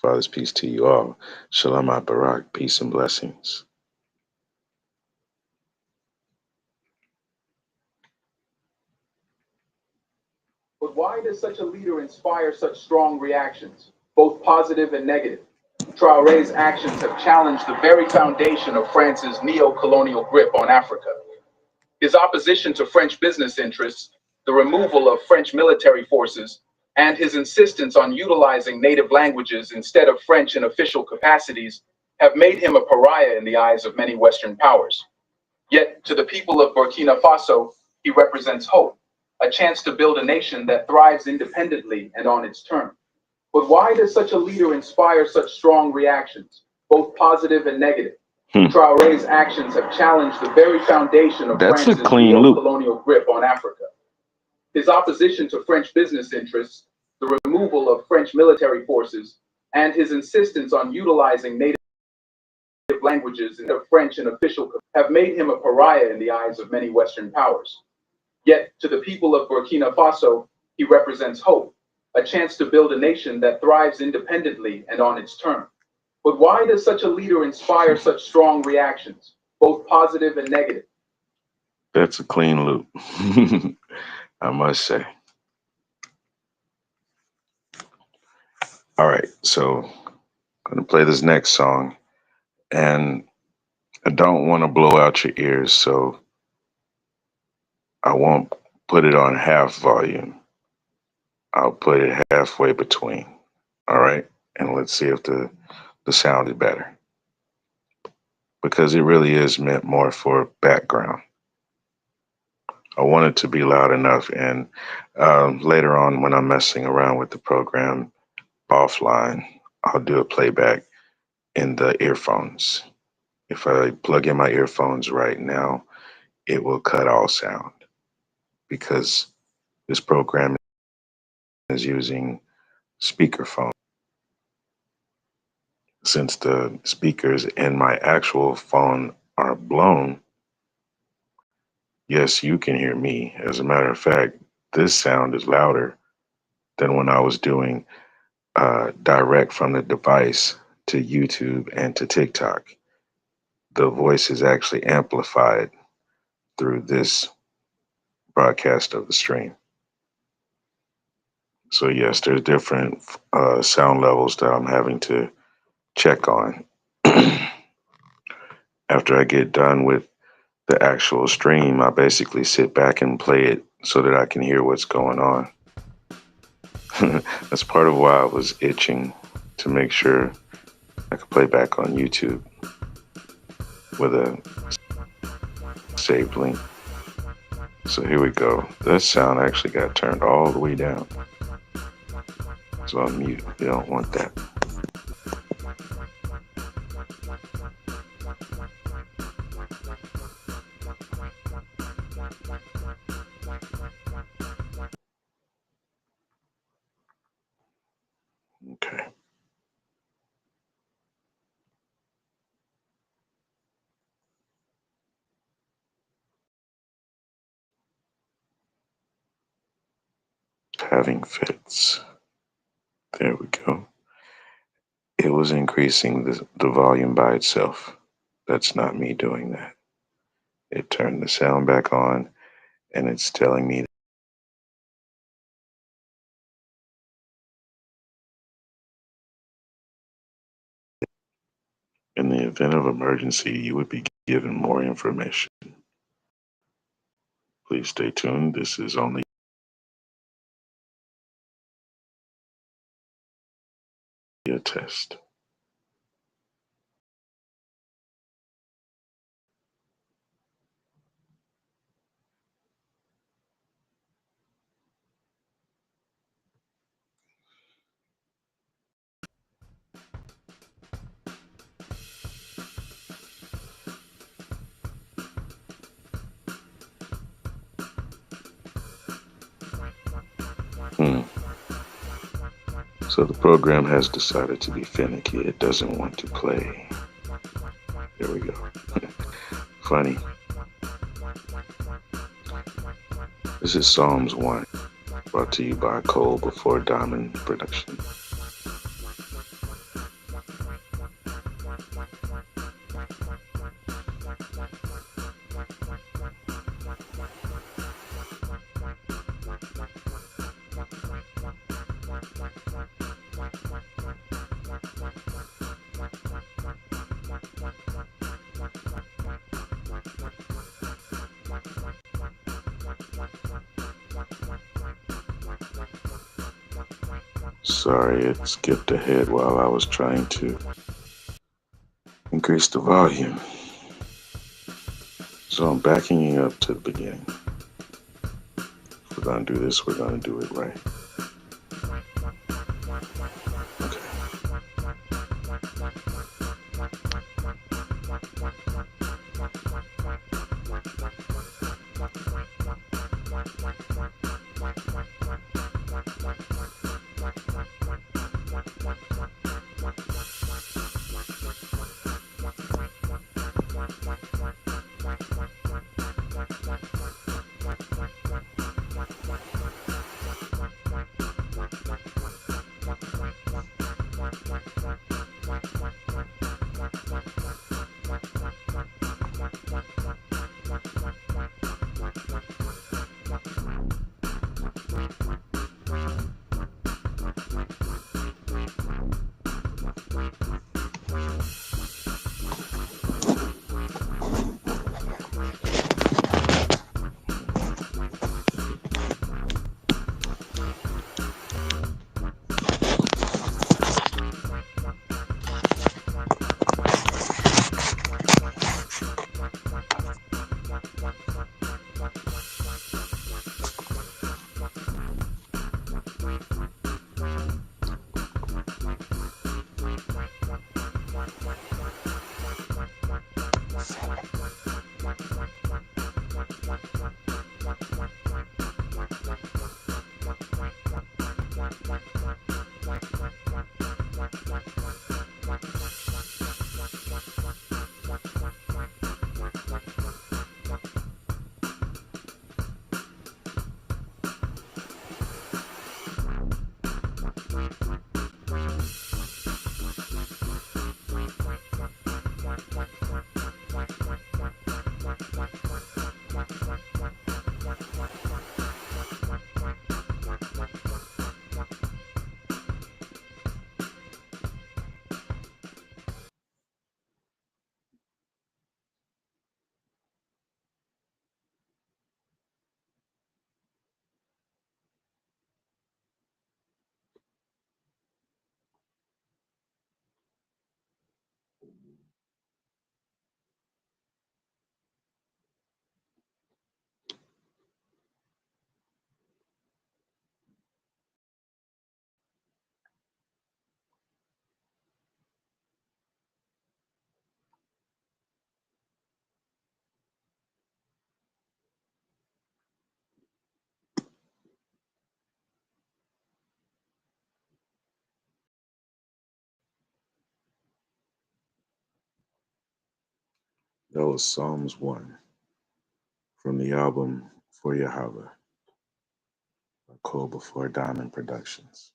S1: Father's peace to you all. Shalom Barak, peace and blessings.
S3: But why does such a leader inspire such strong reactions, both positive and negative? Traore's actions have challenged the very foundation of France's neo-colonial grip on Africa. His opposition to French business interests, the removal of French military forces, and his insistence on utilizing native languages instead of French in official capacities have made him a pariah in the eyes of many Western powers. Yet, to the people of Burkina Faso, he represents hope, a chance to build a nation that thrives independently and on its terms. But why does such a leader inspire such strong reactions, both positive and negative? Traore's actions have challenged the very foundation of
S1: That's a
S3: France's
S1: clean loop.
S3: neo-colonial grip on Africa. His opposition to French business interests, the removal of French military forces, and his insistence on utilizing native languages instead of French in official have made him a pariah in the eyes of many Western powers. Yet, to the people of Burkina Faso, he represents hope, a chance to build a nation that thrives independently and on its terms. But why does such a leader inspire such strong reactions, both positive and negative?
S1: That's a clean loop, I must say. All right, so I'm going to play this next song, and I don't want to blow out your ears, so I won't put it on half volume. I'll put it halfway between. All right. And let's see if the sound is better. Because it really is meant more for background. I want it to be loud enough. And later on, when I'm messing around with the program offline, I'll do a playback in the earphones. If I plug in my earphones right now, it will cut all sound because this program is using speakerphone. Since the speakers in my actual phone are blown, yes, you can hear me. As a matter of fact, this sound is louder than when I was doing direct from the device to YouTube and to TikTok. The voice is actually amplified through this broadcast of the stream. So yes, there's different sound levels that I'm having to check on. After I get done with the actual stream, I basically sit back and play it so that I can hear what's going on. That's part of why I was itching to make sure I could play back on YouTube with a saved link. So here we go. That sound actually got turned all the way down. So I'll mute. You don't want that. Okay. Having fits. There we go. It was increasing the volume by itself. That's not me doing that. It turned the sound back on and it's telling me in the event of emergency, you would be given more information. Please stay tuned. This is only a test. So the program has decided to be finicky. It doesn't want to play. There we go. Funny. This is Psalms 1, brought to you by Cole Before Diamond Production. Sorry, it skipped ahead while I was trying to increase the volume. So I'm backing you up to the beginning. If we're going to do this, we're going to do it right. Okay. That was Psalms 1 from the album For Yahweh by Cole Before Diamond Productions.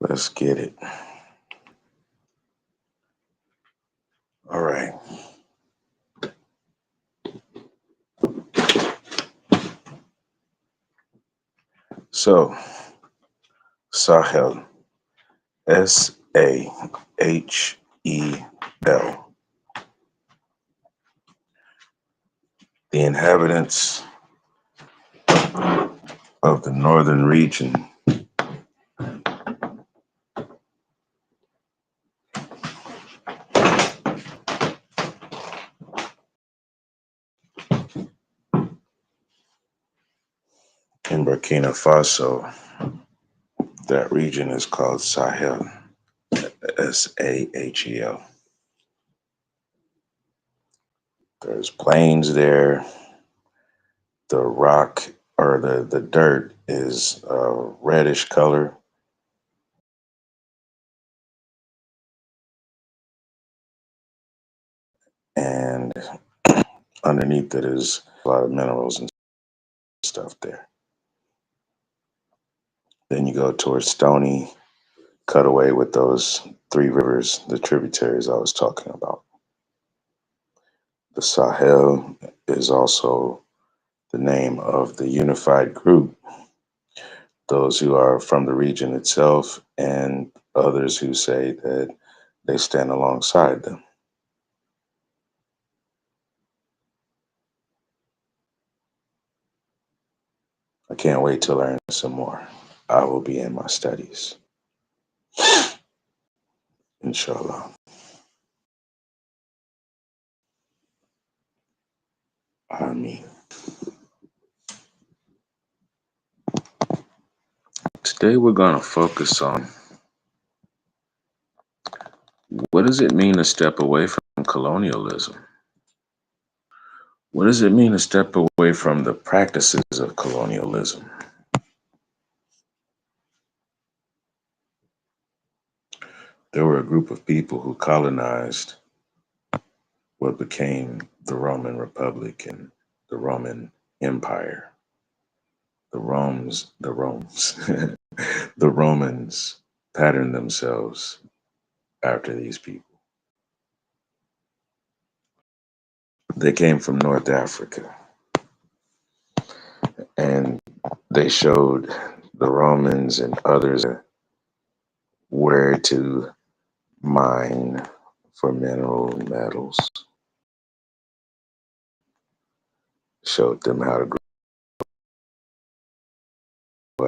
S1: Let's get it. All right. So, Sahel, Sahel, the inhabitants of the northern region in Burkina Faso. That region is called Sahel, Sahel. There's plains there. The rock or the dirt is a reddish color. And underneath it is a lot of minerals and stuff there. Then you go towards Stony, cut away with those three rivers, the tributaries I was talking about. The Sahel is also the name of the unified group, those who are from the region itself and others who say that they stand alongside them. I can't wait to learn some more. I will be in my studies. Inshallah. Ameen. Today we're going to focus on what does it mean to step away from colonialism? What does it mean to step away from the practices of colonialism? There were a group of people who colonized what became the Roman Republic and the Roman Empire. The Romans patterned themselves after these people. They came from North Africa and they showed the Romans and others where to mine for mineral metals, showed them how to grow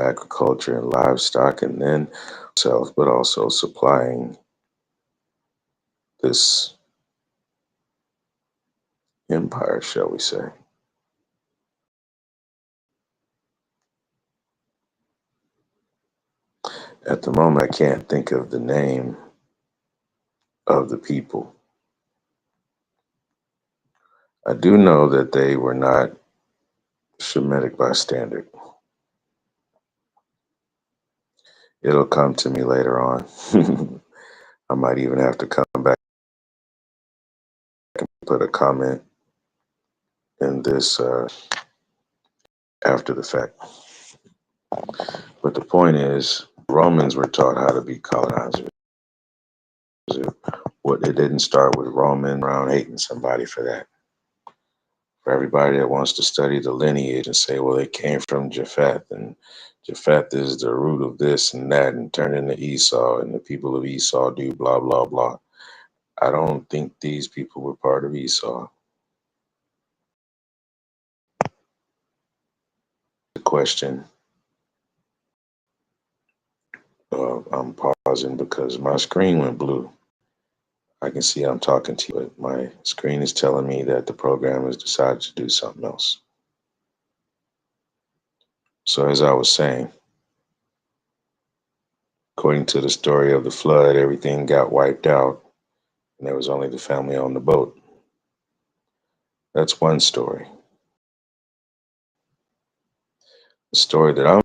S1: agriculture and livestock, and then self, but also supplying this empire, shall we say. At the moment, I can't think of the name of the people. I do know that they were not Shemitic by standard. It'll come to me later on. I might even have to come back and put a comment in this after the fact. But the point is, Romans were taught how to be colonizers. What it didn't start with Roman around hating somebody for that. For everybody that wants to study the lineage and say, well, they came from Japheth, and Japheth is the root of this and that, and turned into Esau, and the people of Esau do blah, blah, blah. I don't think these people were part of Esau. The question, I'm pausing because my screen went blue. I can see I'm talking to you, but my screen is telling me that the program has decided to do something else. So as I was saying, according to the story of the flood, everything got wiped out and there was only the family on the boat. That's one story. The story that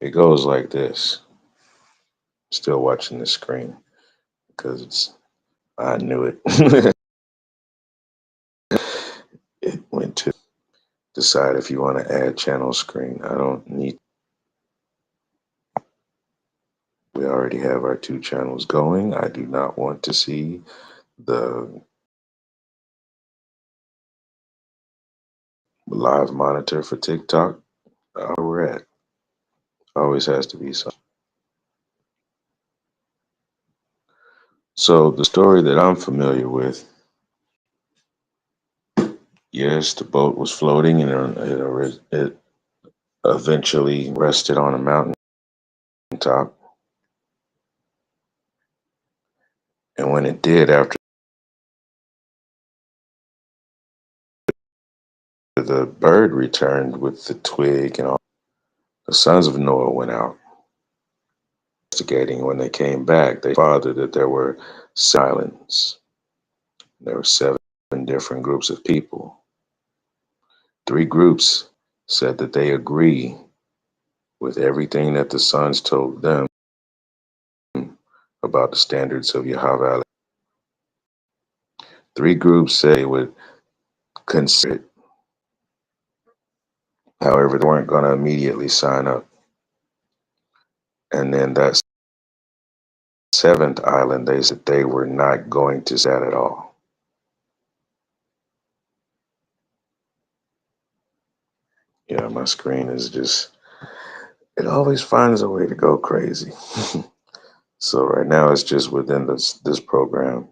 S1: it goes like this. Still watching the screen because I knew it. It went to decide if you want to add channel screen. I don't need. We already have our 2 channels going. I do not want to see the live monitor for TikTok. Where we're at. Always has to be something. So the story that I'm familiar with, yes, the boat was floating and it eventually rested on a mountain top. And when it did, after the bird returned with the twig and all, the sons of Noah went out investigating. When they came back, they fathered that there were islands. There were 7 different groups of people. 3 groups said that they agree with everything that the sons told them about the standards of Yahweh. 3 groups say they would consider it. However, they weren't going to immediately sign up. And then that 7th island, they said they were not going to say that at all. Yeah, my screen is just, it always finds a way to go crazy. So right now it's just within this program.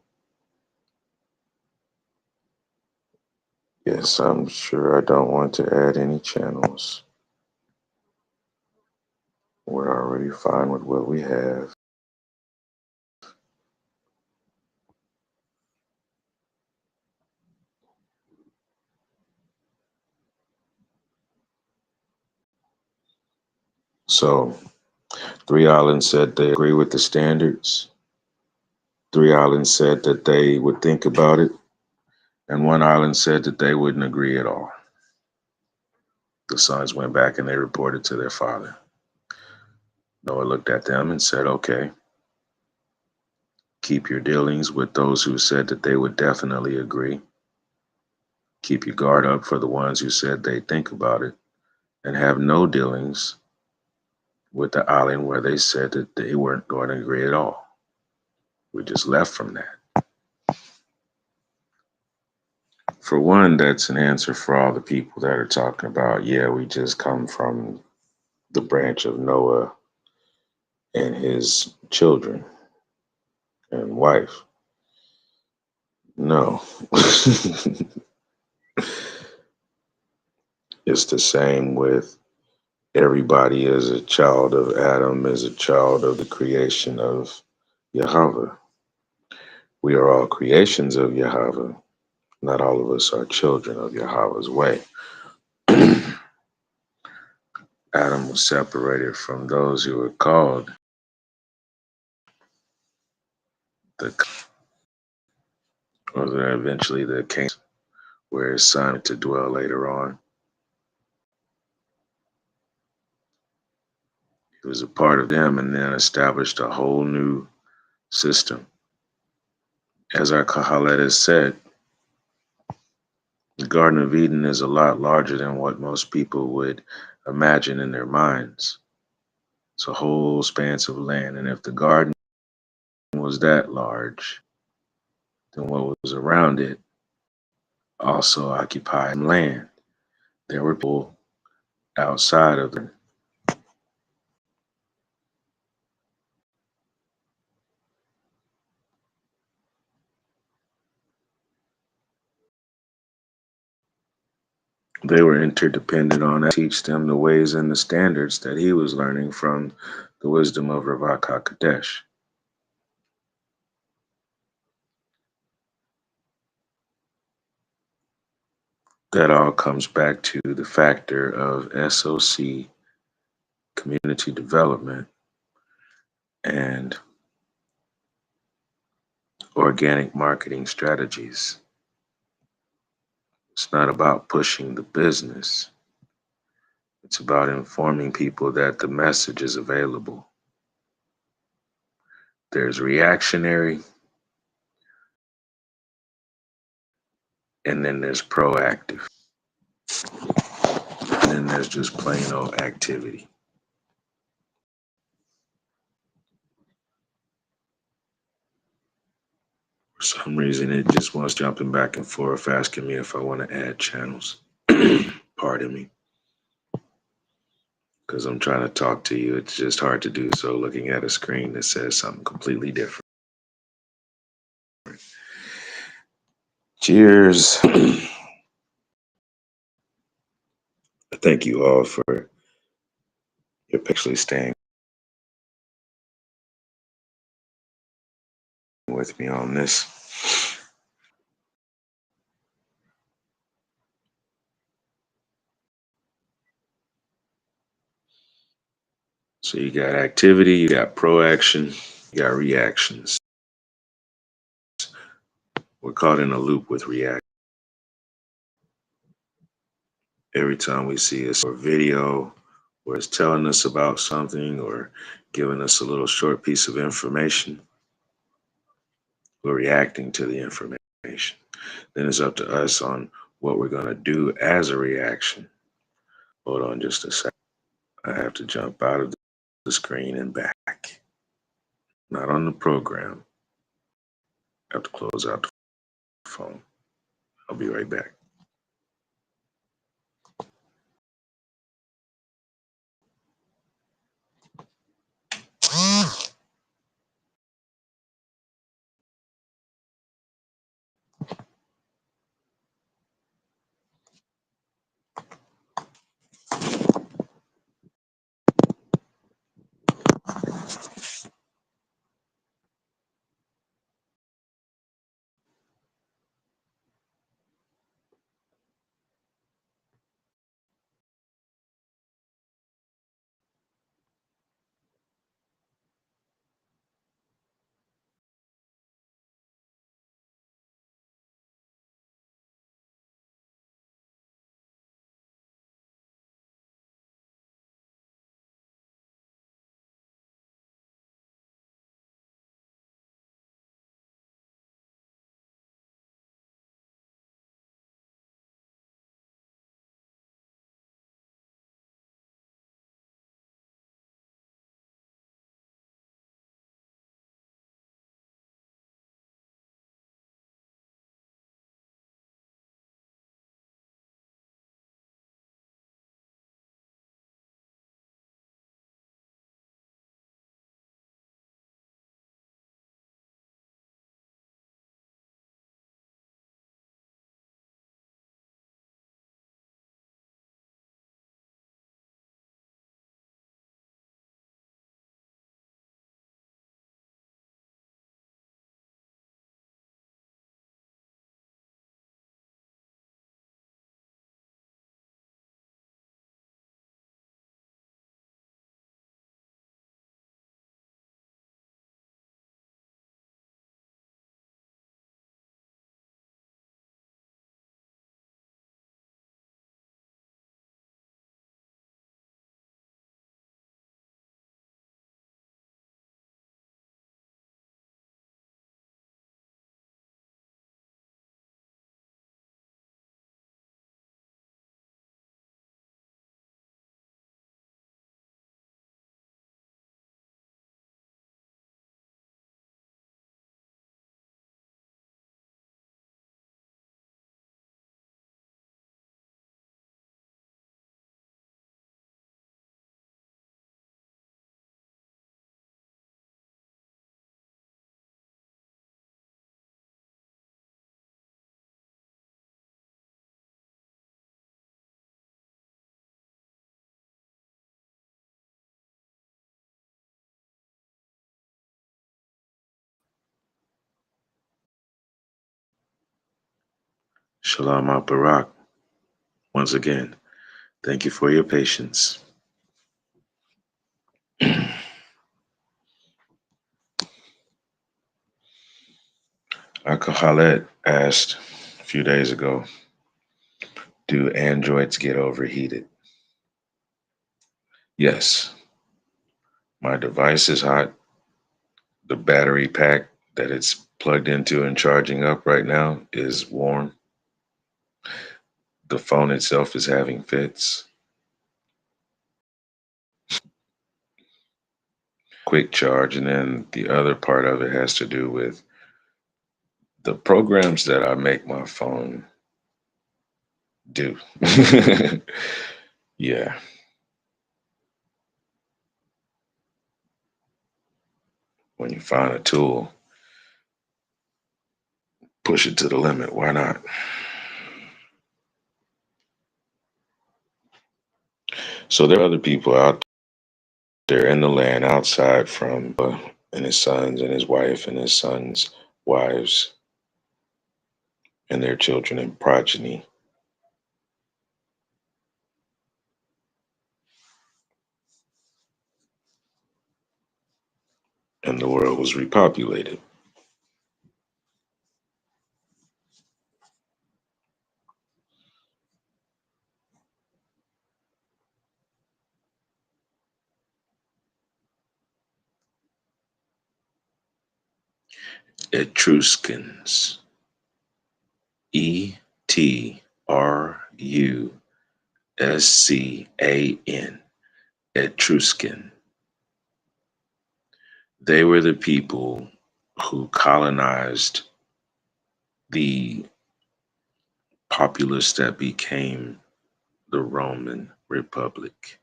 S1: Yes, I'm sure I don't want to add any channels. We're already fine with what we have. So 3 islands said they agree with the standards. 3 islands said that they would think about it. And 1 island said that they wouldn't agree at all. The sons went back and they reported to their father. Noah looked at them and said, okay, keep your dealings with those who said that they would definitely agree. Keep your guard up for the ones who said they'd think about it, and have no dealings with the island where they said that they weren't going to agree at all. We just left from that. For one, that's an answer for all the people that are talking about, yeah, we just come from the branch of Noah and his children and wife. No. It's the same with everybody as a child of Adam, as a child of the creation of Yahweh. We are all creations of Yahweh. Not all of us are children of Yahweh's way. Adam was separated from those who were called the, or then eventually the king, where his son to dwell later on. He was a part of them and then established a whole new system. As our Kahalet has said, the Garden of Eden is a lot larger than what most people would imagine in their minds. It's a whole expanse of land, and if the garden was that large, then what was around it also occupied land. There were people outside of it. They were interdependent on that, teach them the ways and the standards that he was learning from the wisdom of Ravak HaKadesh. That all comes back to the factor of S.O.C, community development, and organic marketing strategies. It's not about pushing the business. It's about informing people that the message is available. There's reactionary, and then there's proactive. And then there's just plain old activity. For some reason, it just wants jumping back and forth, asking me if I want to add channels. Pardon me. Because I'm trying to talk to you. It's just hard to do so looking at a screen that says something completely different. Cheers. Thank you all for your patiently staying with me on this. So you got activity, you got proaction, you got reactions. We're caught in a loop with react. Every time we see a video where it's telling us about something or giving us a little short piece of information, we're reacting to the information. Then it's up to us on what we're going to do as a reaction. Hold on just a second. I have to jump out of the screen and back. Not on the program. I have to close out the phone. I'll be right back. Shalom al Barak. Once again, thank you for your patience. Akahalet asked a few days ago, do androids get overheated? Yes. My device is hot. The battery pack that it's plugged into and charging up right now is warm. The phone itself is having fits. Quick charge. And then the other part of it has to do with the programs that I make my phone do. Yeah. When you find a tool, push it to the limit. Why not? So there are other people out there in the land outside from and his sons and his wife and his sons' wives and their children and progeny. And the world was repopulated. Etruscans. Etruscan. Etruscan. They were the people who colonized the populace that became the Roman Republic,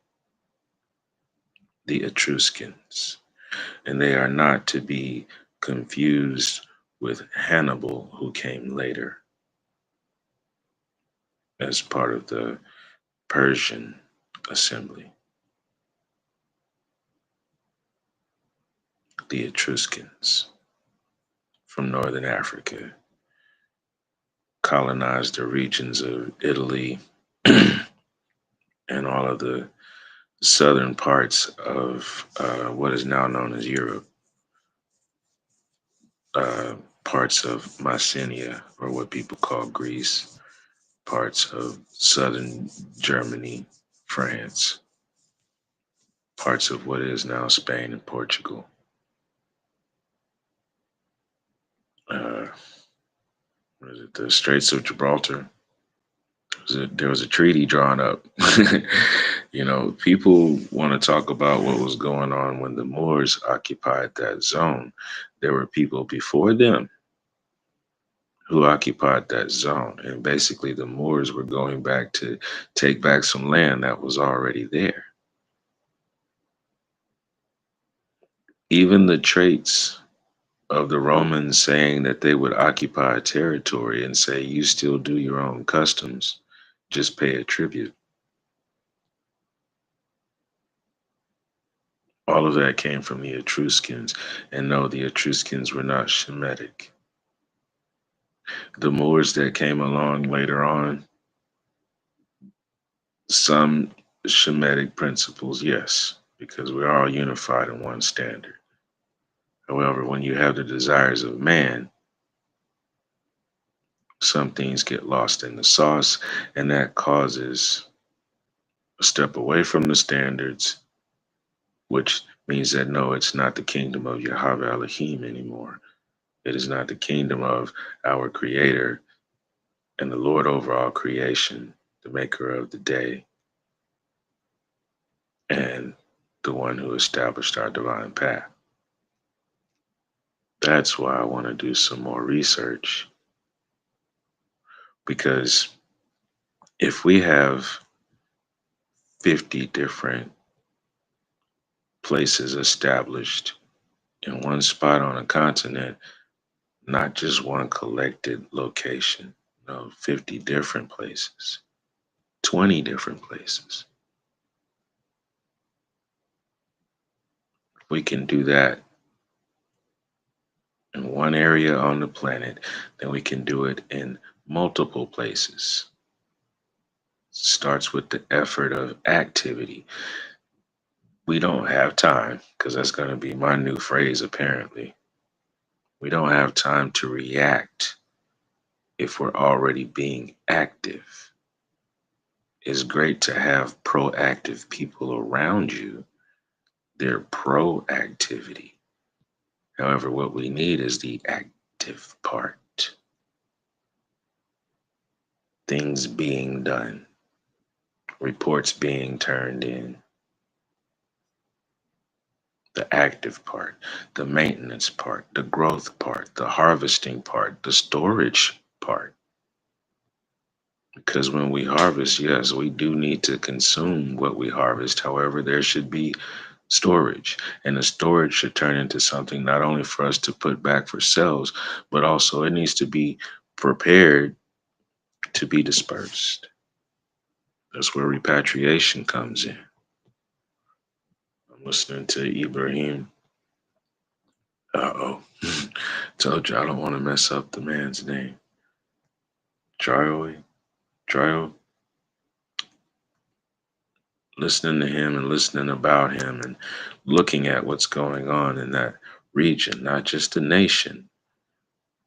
S1: the Etruscans. And they are not to be confused with Hannibal, who came later as part of the Persian assembly. The Etruscans from northern Africa colonized the regions of Italy and all of the southern parts of what is now known as Europe, parts of Mycenae, or what people call Greece, parts of southern Germany, France, parts of what is now Spain and Portugal. Uh, what is it, the Straits of Gibraltar? There was a treaty drawn up. People want to talk about what was going on when the Moors occupied that zone. There were people before them who occupied that zone. And basically, the Moors were going back to take back some land that was already there. Even the traits of the Romans saying that they would occupy a territory and say, you still do your own customs, just pay a tribute. All of that came from the Etruscans. And no, the Etruscans were not Shemitic. The Moors that came along later on, some Shemitic principles, yes, because we're all unified in one standard. However, when you have the desires of man, some things get lost in the sauce, and that causes a step away from the standards, which means that no, it's not the kingdom of Yahweh Elohim anymore. It is not the kingdom of our Creator and the Lord over all creation, the maker of the day, and the one who established our divine path. That's why I want to do some more research, because if we have 50 different places established in one spot on a continent, not just one collected location, no, 50 different places, 20 different places. We can do that in one area on the planet, then we can do it in multiple places. Starts with the effort of activity. We don't have time, because that's going to be my new phrase apparently. We don't have time to react if we're already being active. It's great to have proactive people around you, their proactivity. However, what we need is the active part, things being done, reports being turned in, the active part, the maintenance part, the growth part, the harvesting part, the storage part. Because when we harvest, yes, we do need to consume what we harvest. However, there should be storage, and the storage should turn into something not only for us to put back for sales, but also it needs to be prepared to be dispersed. That's where repatriation comes in. I'm listening to Ibrahim. Uh-oh. Told you I don't want to mess up the man's name. Trio, Trio. Listening to him and listening about him and looking at what's going on in that region, not just the nation.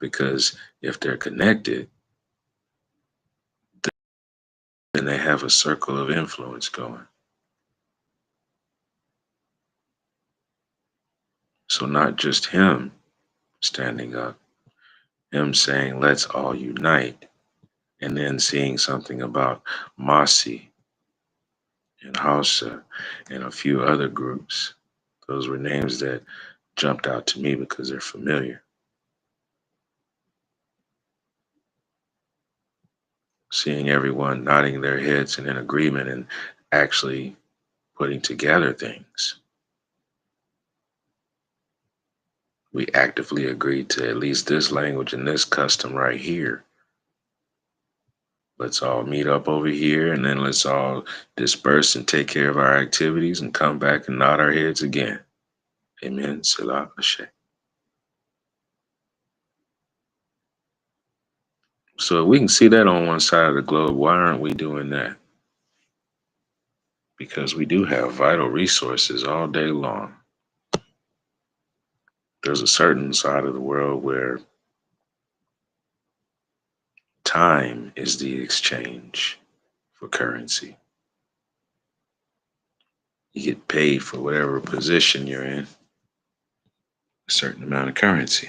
S1: Because if they're connected, then they have a circle of influence going. So not just him standing up, him saying, let's all unite, and then seeing something about Masi and Hausa and a few other groups. Those were names that jumped out to me because they're familiar. Seeing everyone nodding their heads and in agreement and actually putting together things. We actively agreed to at least this language and this custom right here. Let's all meet up over here and then let's all disperse and take care of our activities and come back and nod our heads again. Amen. Selah Ashe. So if we can see that on one side of the globe, why aren't we doing that? Because we do have vital resources all day long. There's a certain side of the world where time is the exchange for currency. You get paid for whatever position you're in, a certain amount of currency.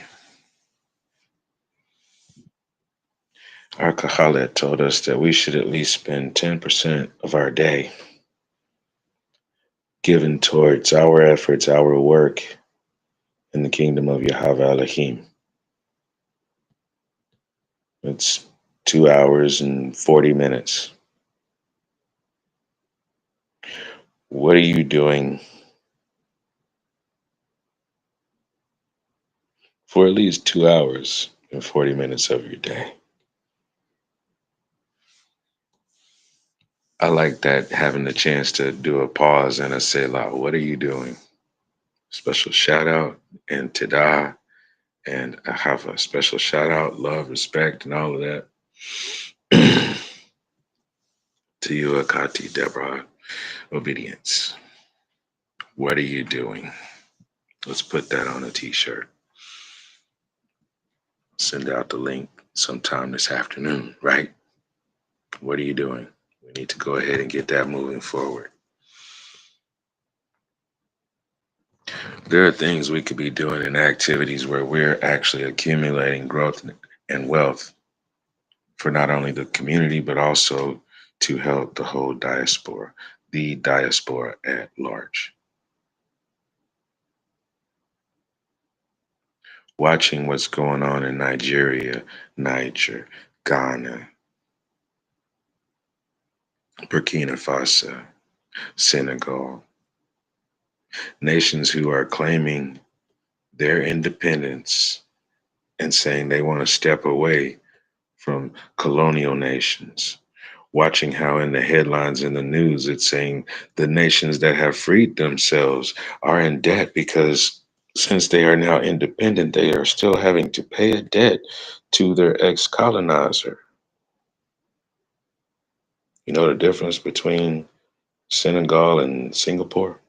S1: Our Kahalet told us that we should at least spend 10% of our day given towards our efforts, our work in the kingdom of Yahweh Elohim. It's 2 hours and 40 minutes. What are you doing for at least 2 hours and 40 minutes of your day? I like that, having the chance to do a pause and a Selah. What are you doing? Special shout out and Tada. And I have a special shout out, love, respect, and all of that to you, Akati, Deborah, obedience. What are you doing? Let's put that on a t-shirt. Send out the link sometime this afternoon, right? What are you doing? We need to go ahead and get that moving forward. There are things we could be doing in activities where we're actually accumulating growth and wealth for not only the community, but also to help the whole diaspora, the diaspora at large. Watching what's going on in Nigeria, Niger, Ghana, Burkina Faso, Senegal, nations who are claiming their independence and saying they want to step away from colonial nations. Watching how in the headlines in the news it's saying the nations that have freed themselves are in debt because since they are now independent, they are still having to pay a debt to their ex-colonizer. You know the difference between Senegal and Singapore?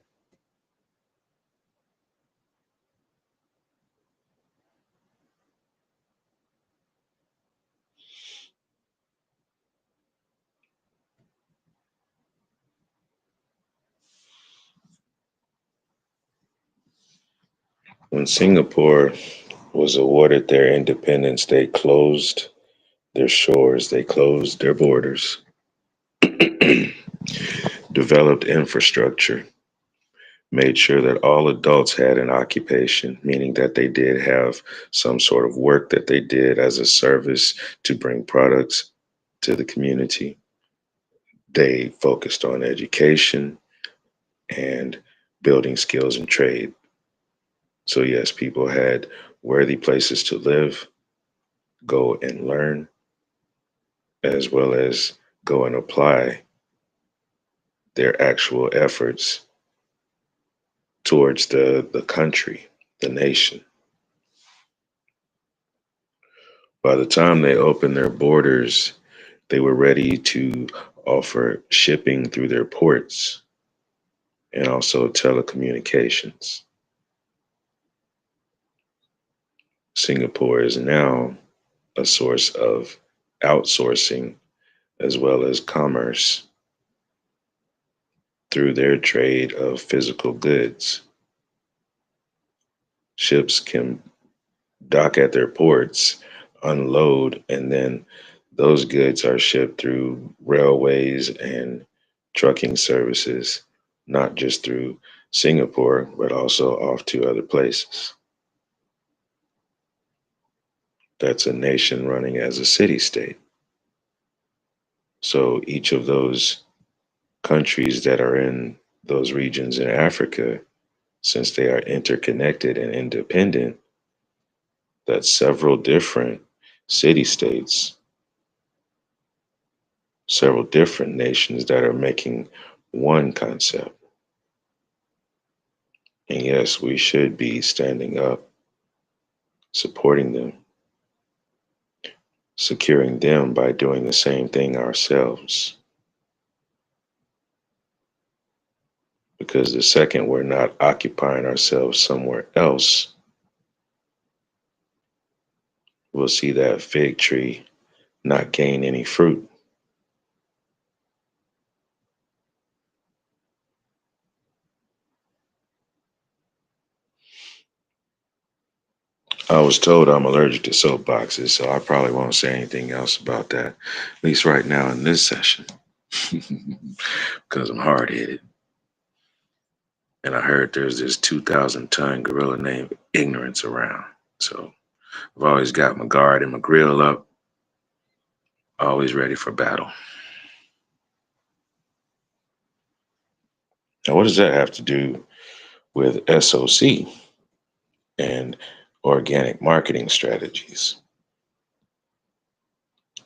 S1: When Singapore was awarded their independence, they closed their shores, they closed their borders, developed infrastructure, made sure that all adults had an occupation, meaning that they did have some sort of work that they did as a service to bring products to the community. They focused on education and building skills and trade. So, yes, people had worthy places to live, go and learn, as well as go and apply their actual efforts towards the country, the nation. By the time they opened their borders, they were ready to offer shipping through their ports and also telecommunications. Singapore is now a source of outsourcing as well as commerce through their trade of physical goods. Ships can dock at their ports, unload, and then those goods are shipped through railways and trucking services, not just through Singapore, but also off to other places. That's a nation running as a city state. So each of those countries that are in those regions in Africa, since they are interconnected and independent, that's several different city states, several different nations that are making one concept. And yes, we should be standing up, supporting them, securing them by doing the same thing ourselves. Because the second we're not occupying ourselves somewhere else, we'll see that fig tree not gain any fruit. I was told I'm allergic to soapboxes, so I probably won't say anything else about that, at least right now in this session, because I'm hard headed. And I heard there's this 2,000-ton gorilla named Ignorance around. So I've always got my guard and my grill up, always ready for battle. Now, what does that have to do with S.O.C and organic marketing strategies?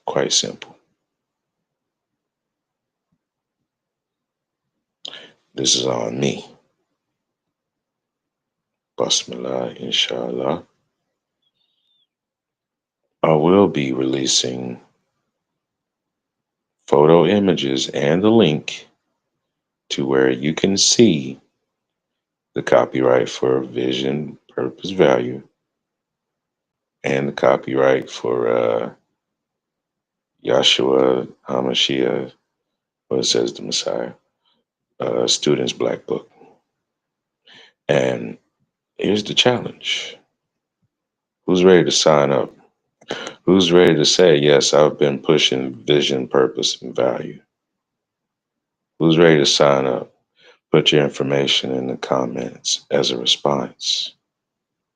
S1: Quite simple. This is on me. Basmillah, inshallah. I will be releasing photo images and the link to where you can see the copyright for Vision, Purpose, Value, and the copyright for Yahshua HaMashiach, what it says the Messiah, Student's Black Book. And here's the challenge. Who's ready to sign up? Who's ready to say, yes, I've been pushing vision, purpose, and value? Who's ready to sign up? Put your information in the comments as a response.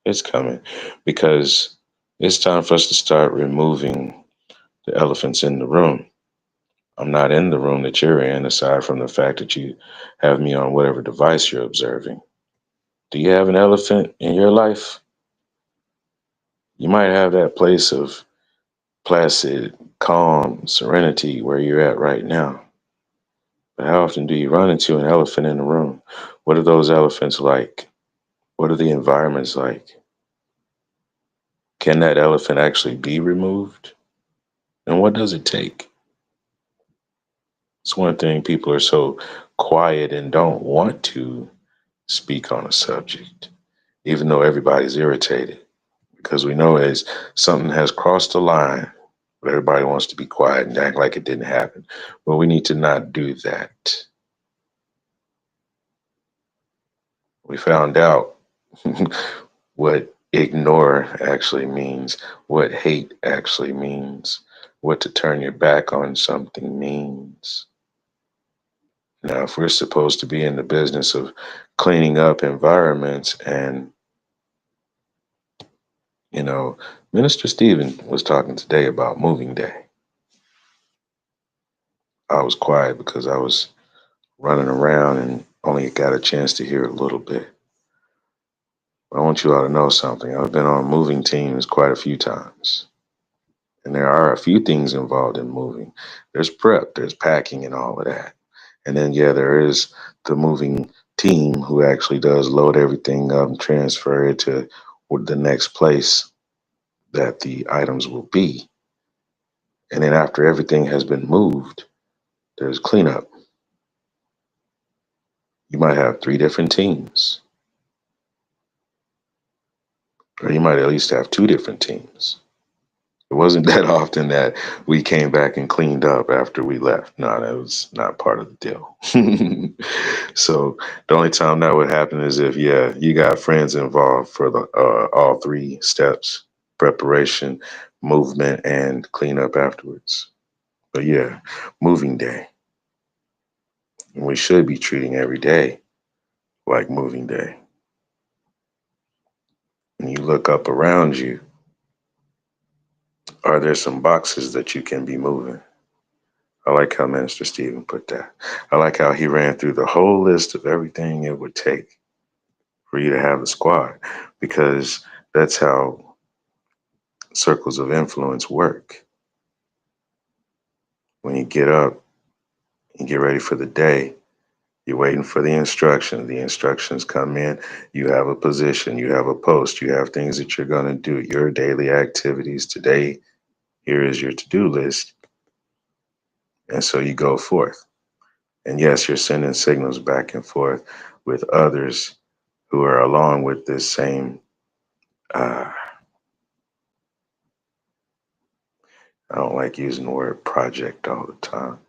S1: It's coming because it's time for us to start removing the elephants in the room. I'm not in the room that you're in, aside from the fact that you have me on whatever device you're observing. Do you have an elephant in your life? You might have that place of placid, calm, serenity where you're at right now. But how often do you run into an elephant in the room? What are those elephants like? What are the environments like? Can that elephant actually be removed? And what does it take? It's one thing people are so quiet and don't want to speak on a subject, even though everybody's irritated, because we know as something has crossed the line, but everybody wants to be quiet and act like it didn't happen. Well, we need to not do that. We found out what ignore actually means, what hate actually means, what to turn your back on something means. Now, if we're supposed to be in the business of cleaning up environments and, you know, Minister Stephen was talking today about moving day. I was quiet because I was running around and only got a chance to hear a little bit. But I want you all to know something. I've been on moving teams quite a few times. And there are a few things involved in moving. There's prep, there's packing and all of that. And then, yeah, there is the moving team who actually does load everything up and transfer it to the next place that the items will be. And then after everything has been moved, there's cleanup. You might have three different teams, or you might at least have two different teams. It wasn't that often that we came back and cleaned up after we left. No, that was not part of the deal. So the only time that would happen is if, yeah, you got friends involved for the all three steps: preparation, movement, and cleanup afterwards. But yeah, moving day. And we should be treating every day like moving day. When you look up around you, are there some boxes that you can be moving? I like how Minister Stephen put that. I like how he ran through the whole list of everything it would take for you to have a squad, because that's how circles of influence work. When you get up and get ready for the day, you're waiting for the instructions. The instructions come in. You have a position, you have a post, you have things that you're going to do, your daily activities. Today, here is your to do list. And so you go forth. And yes, you're sending signals back and forth with others who are along with this same, uh, I don't like using the word project all the time,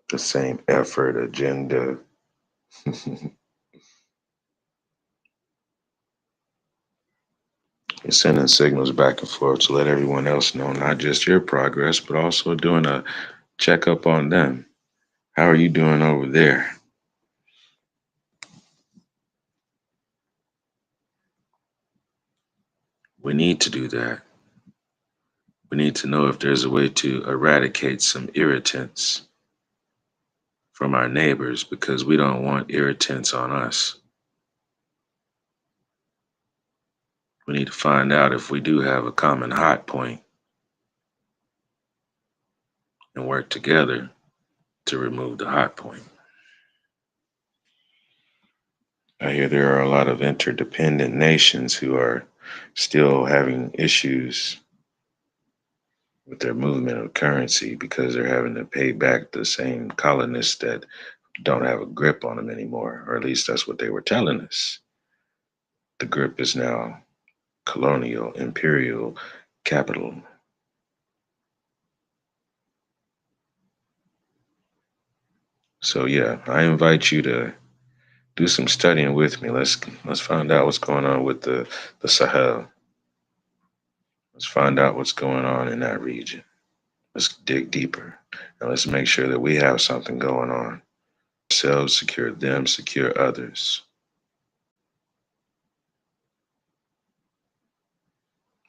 S1: the same effort, agenda. You're sending signals back and forth to let everyone else know not just your progress, but also doing a checkup on them. How are you doing over there? We need to do that. We need to know if there's a way to eradicate some irritants from our neighbors, because we don't want irritants on us. We need to find out if we do have a common hot point and work together to remove the hot point. I hear there are a lot of interdependent nations who are still having issues with their movement of currency because they're having to pay back the same colonists that don't have a grip on them anymore, or at least that's what they were telling us. The grip is now colonial, imperial, capital. So yeah, I invite you to do some studying with me. Let's find out what's going on with the Sahel. Let's find out what's going on in that region. Let's dig deeper, and let's make sure that we have something going on. Ourselves, secure them, secure others.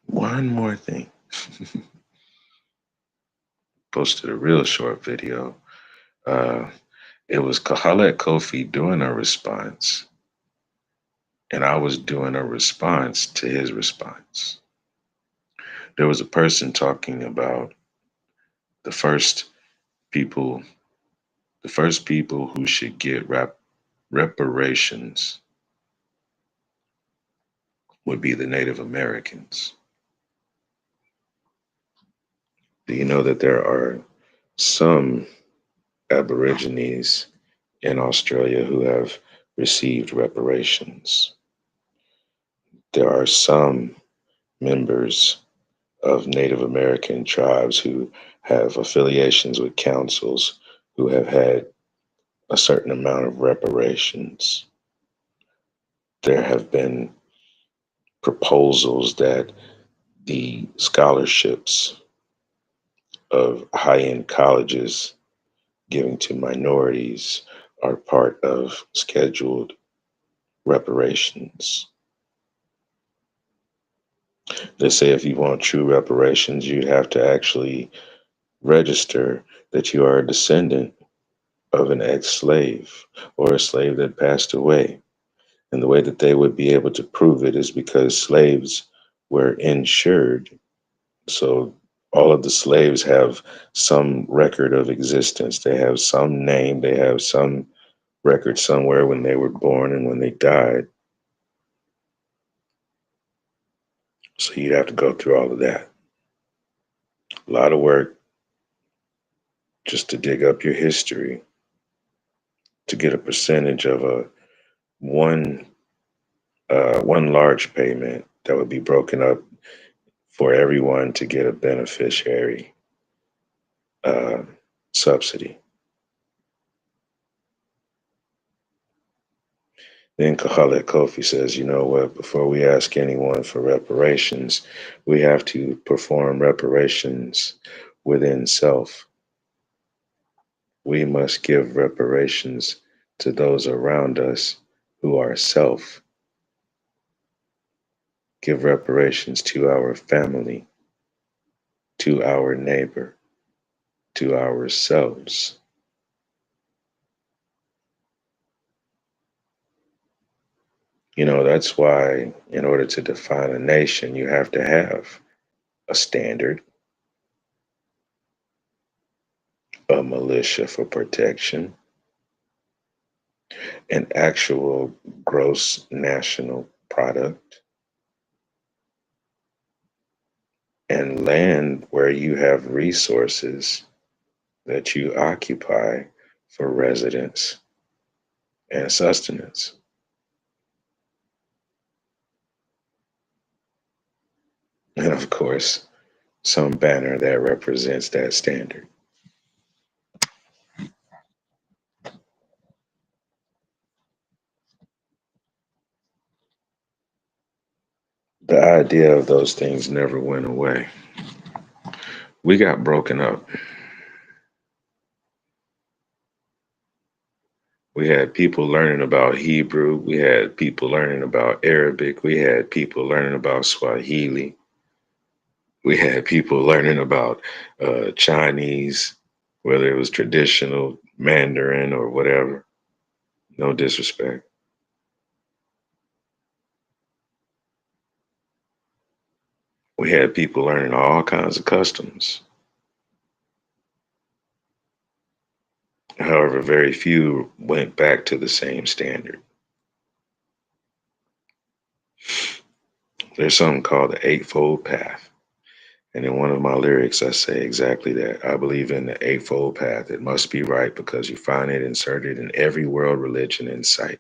S1: One more thing. Posted a real short video. Uh, it was Kahalet Kofi doing a response, and I was doing a response to his response. There was a person talking about the first people, the first people who should get reparations would be the Native Americans. Do you know that there are some Aborigines in Australia who have received reparations. There are some members of Native American tribes who have affiliations with councils who have had a certain amount of reparations. There have been proposals that the scholarships of high end colleges giving to minorities are part of scheduled reparations. They say if you want true reparations, you have to actually register that you are a descendant of an ex slave or a slave that passed away. And the way that they would be able to prove it is because slaves were insured. So all of the slaves have some record of existence. They have some name, they have some record somewhere when they were born and when they died. So you'd have to go through all of that. A lot of work just to dig up your history, to get a percentage of a one one large payment that would be broken up for everyone to get a beneficiary uh, subsidy. Then Kahalet Kofi says, you know what, before we ask anyone for reparations, we have to perform reparations within self. We must give reparations to those around us who are self. Give reparations to our family, to our neighbor, to ourselves. You know, that's why, in order to define a nation, you have to have a standard, a militia for protection, an actual gross national product, and land where you have resources that you occupy for residence and sustenance. And of course, some banner that represents that standard. The idea of those things never went away. We got broken up. We had people learning about Hebrew. We had people learning about Arabic. We had people learning about Swahili. We had people learning about Chinese, whether it was traditional Mandarin or whatever. No disrespect. We had people learning all kinds of customs. However, very few went back to the same standard. There's something called the Eightfold Path. And in one of my lyrics, I say exactly that. I believe in the Eightfold Path. It must be right because you find it inserted in every world religion in sight.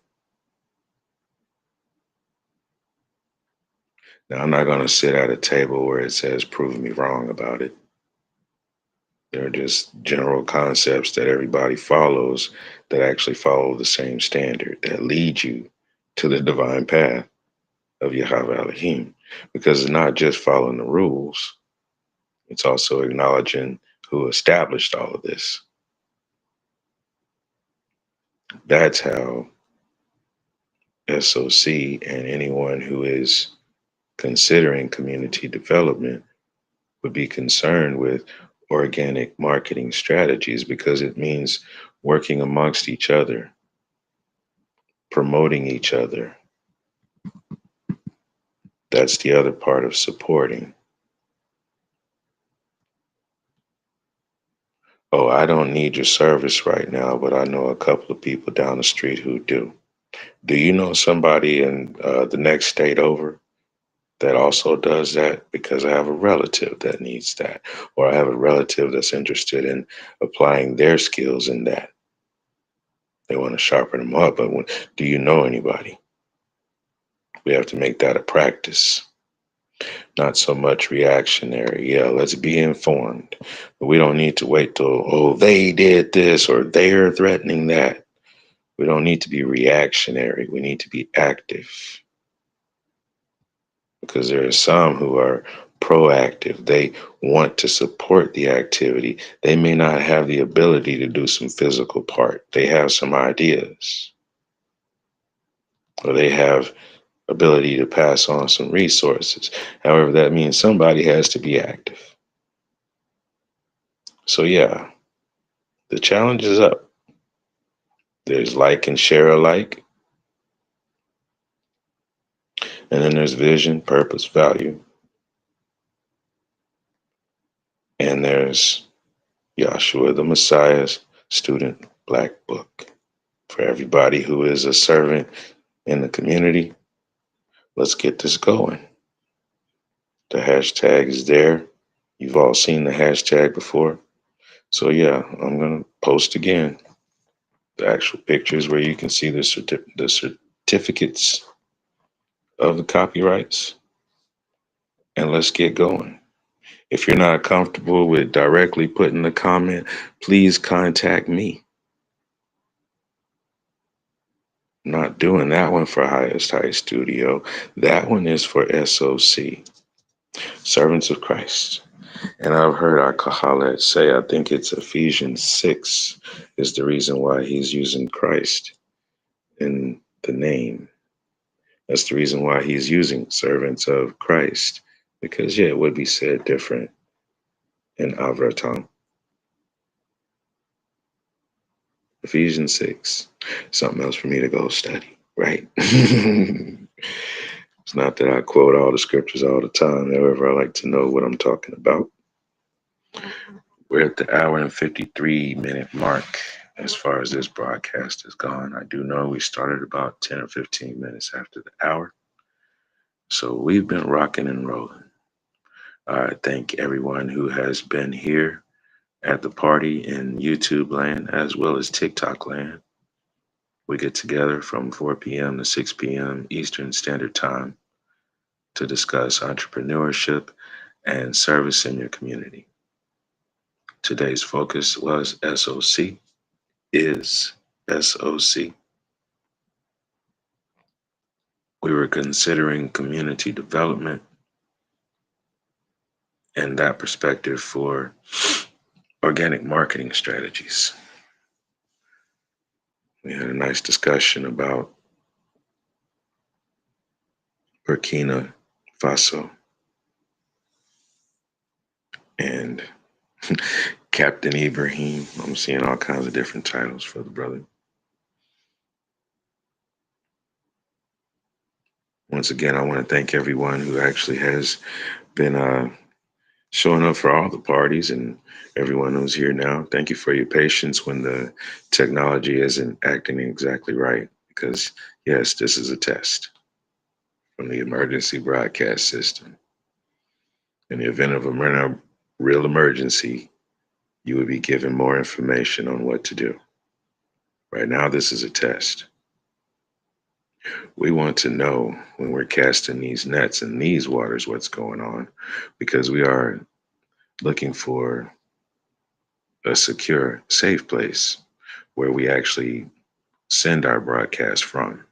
S1: Now, I'm not going to sit at a table where it says, prove me wrong about it. They're just general concepts that everybody follows that actually follow the same standard that lead you to the divine path of Yahweh Elohim. Because it's not just following the rules, it's also acknowledging who established all of this. That's how S.O.C and anyone who is considering community development would be concerned with organic marketing strategies because it means working amongst each other, promoting each other. That's the other part of supporting. Oh, I don't need your service right now, but I know a couple of people down the street who do. Do you know somebody in the next state over? that also does that because I have a relative that needs that, or I have a relative that's interested in applying their skills in that. They want to sharpen them up. But do you know anybody? We have to make that a practice, not so much reactionary. Yeah, let's be informed. But we don't need to wait till, oh, they did this or they're threatening that. We don't need to be reactionary. We need to be active, because there are some who are proactive. They want to support the activity. They may not have the ability to do some physical part. They have some ideas, or they have ability to pass on some resources. However, that means somebody has to be active. So yeah, the challenge is up. There's like and share alike, and then there's vision, purpose, value, and there's Yahshua the Messiah's student black book. For everybody who is a servant in the community, let's get this going. The hashtag is there. You've all seen the hashtag before. So yeah, I'm going to post again the actual pictures where you can see the certificates of the copyrights, and let's get going. If you're not comfortable with directly putting the comment, please contact me. I'm not doing that one for Highest Heights Studio. That one is for S.O.C, Servants of Christ. And I've heard Alcoholet say, I think it's Ephesians 6 is the reason why he's using Christ in the name. That's the reason why he's using servants of Christ. Because, yeah, it would be said different in Avratam. Ephesians 6. Something else for me to go study, right? It's not that I quote all the scriptures all the time. However, I like to know what I'm talking about. We're at the hour and 53-minute mark as far as this broadcast is gone. I do know we started about 10 or 15 minutes after the hour. So we've been rocking and rolling. I thank everyone who has been here at the party in YouTube land as well as TikTok land. We get together from 4 p.m. to 6 p.m. Eastern Standard Time to discuss entrepreneurship and service in your community. Today's focus was S.O.C, is S.O.C. We were considering community development and that perspective for organic marketing strategies. We had a nice discussion about Burkina Faso and Captain Ibrahim. I'm seeing all kinds of different titles for the brother. Once again, I want to thank everyone who actually has been showing up for all the parties and everyone who's here now. Thank you for your patience when the technology isn't acting exactly right, because yes, this is a test from the emergency broadcast system. In the event of a real emergency, you would be given more information on what to do. Right now, this is a test. We want to know when we're casting these nets in these waters what's going on, because we are looking for a secure, safe place where we actually send our broadcast from.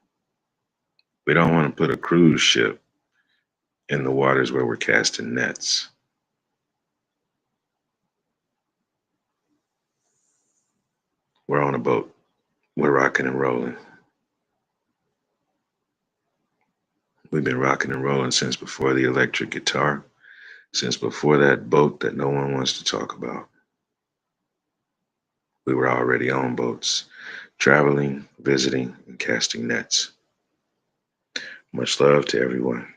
S1: We don't want to put a cruise ship in the waters where we're casting nets. We're on a boat. We're rocking and rolling. We've been rocking and rolling since before the electric guitar, since before that boat that no one wants to talk about. We were already on boats, traveling, visiting, and casting nets. Much love to everyone.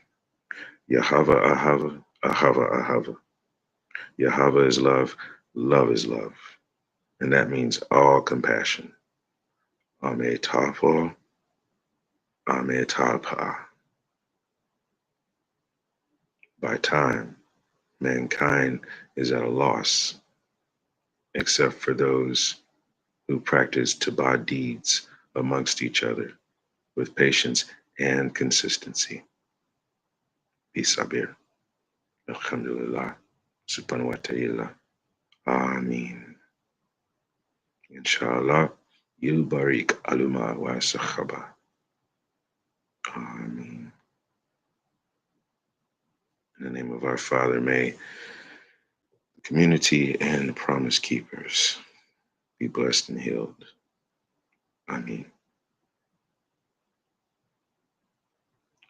S1: Yahava, Ahava, Ahava, Ahava. Yahava is love is love. And that means all compassion. Ame Tafo, Ame Tapa. by time, mankind is at a loss, except for those who practice tabah deeds amongst each other with patience and consistency. Be sabir. Alhamdulillah. Subhanahu wa ta'ala. Ameen. Inshallah. Yubarik aluma wa sahaba. Ameen. In the name of our Father, may the community and the promise keepers be blessed and healed. Ameen.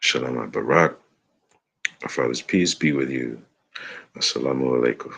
S1: Shalom Barak. Our Father's peace be with you. Assalamu alaikum.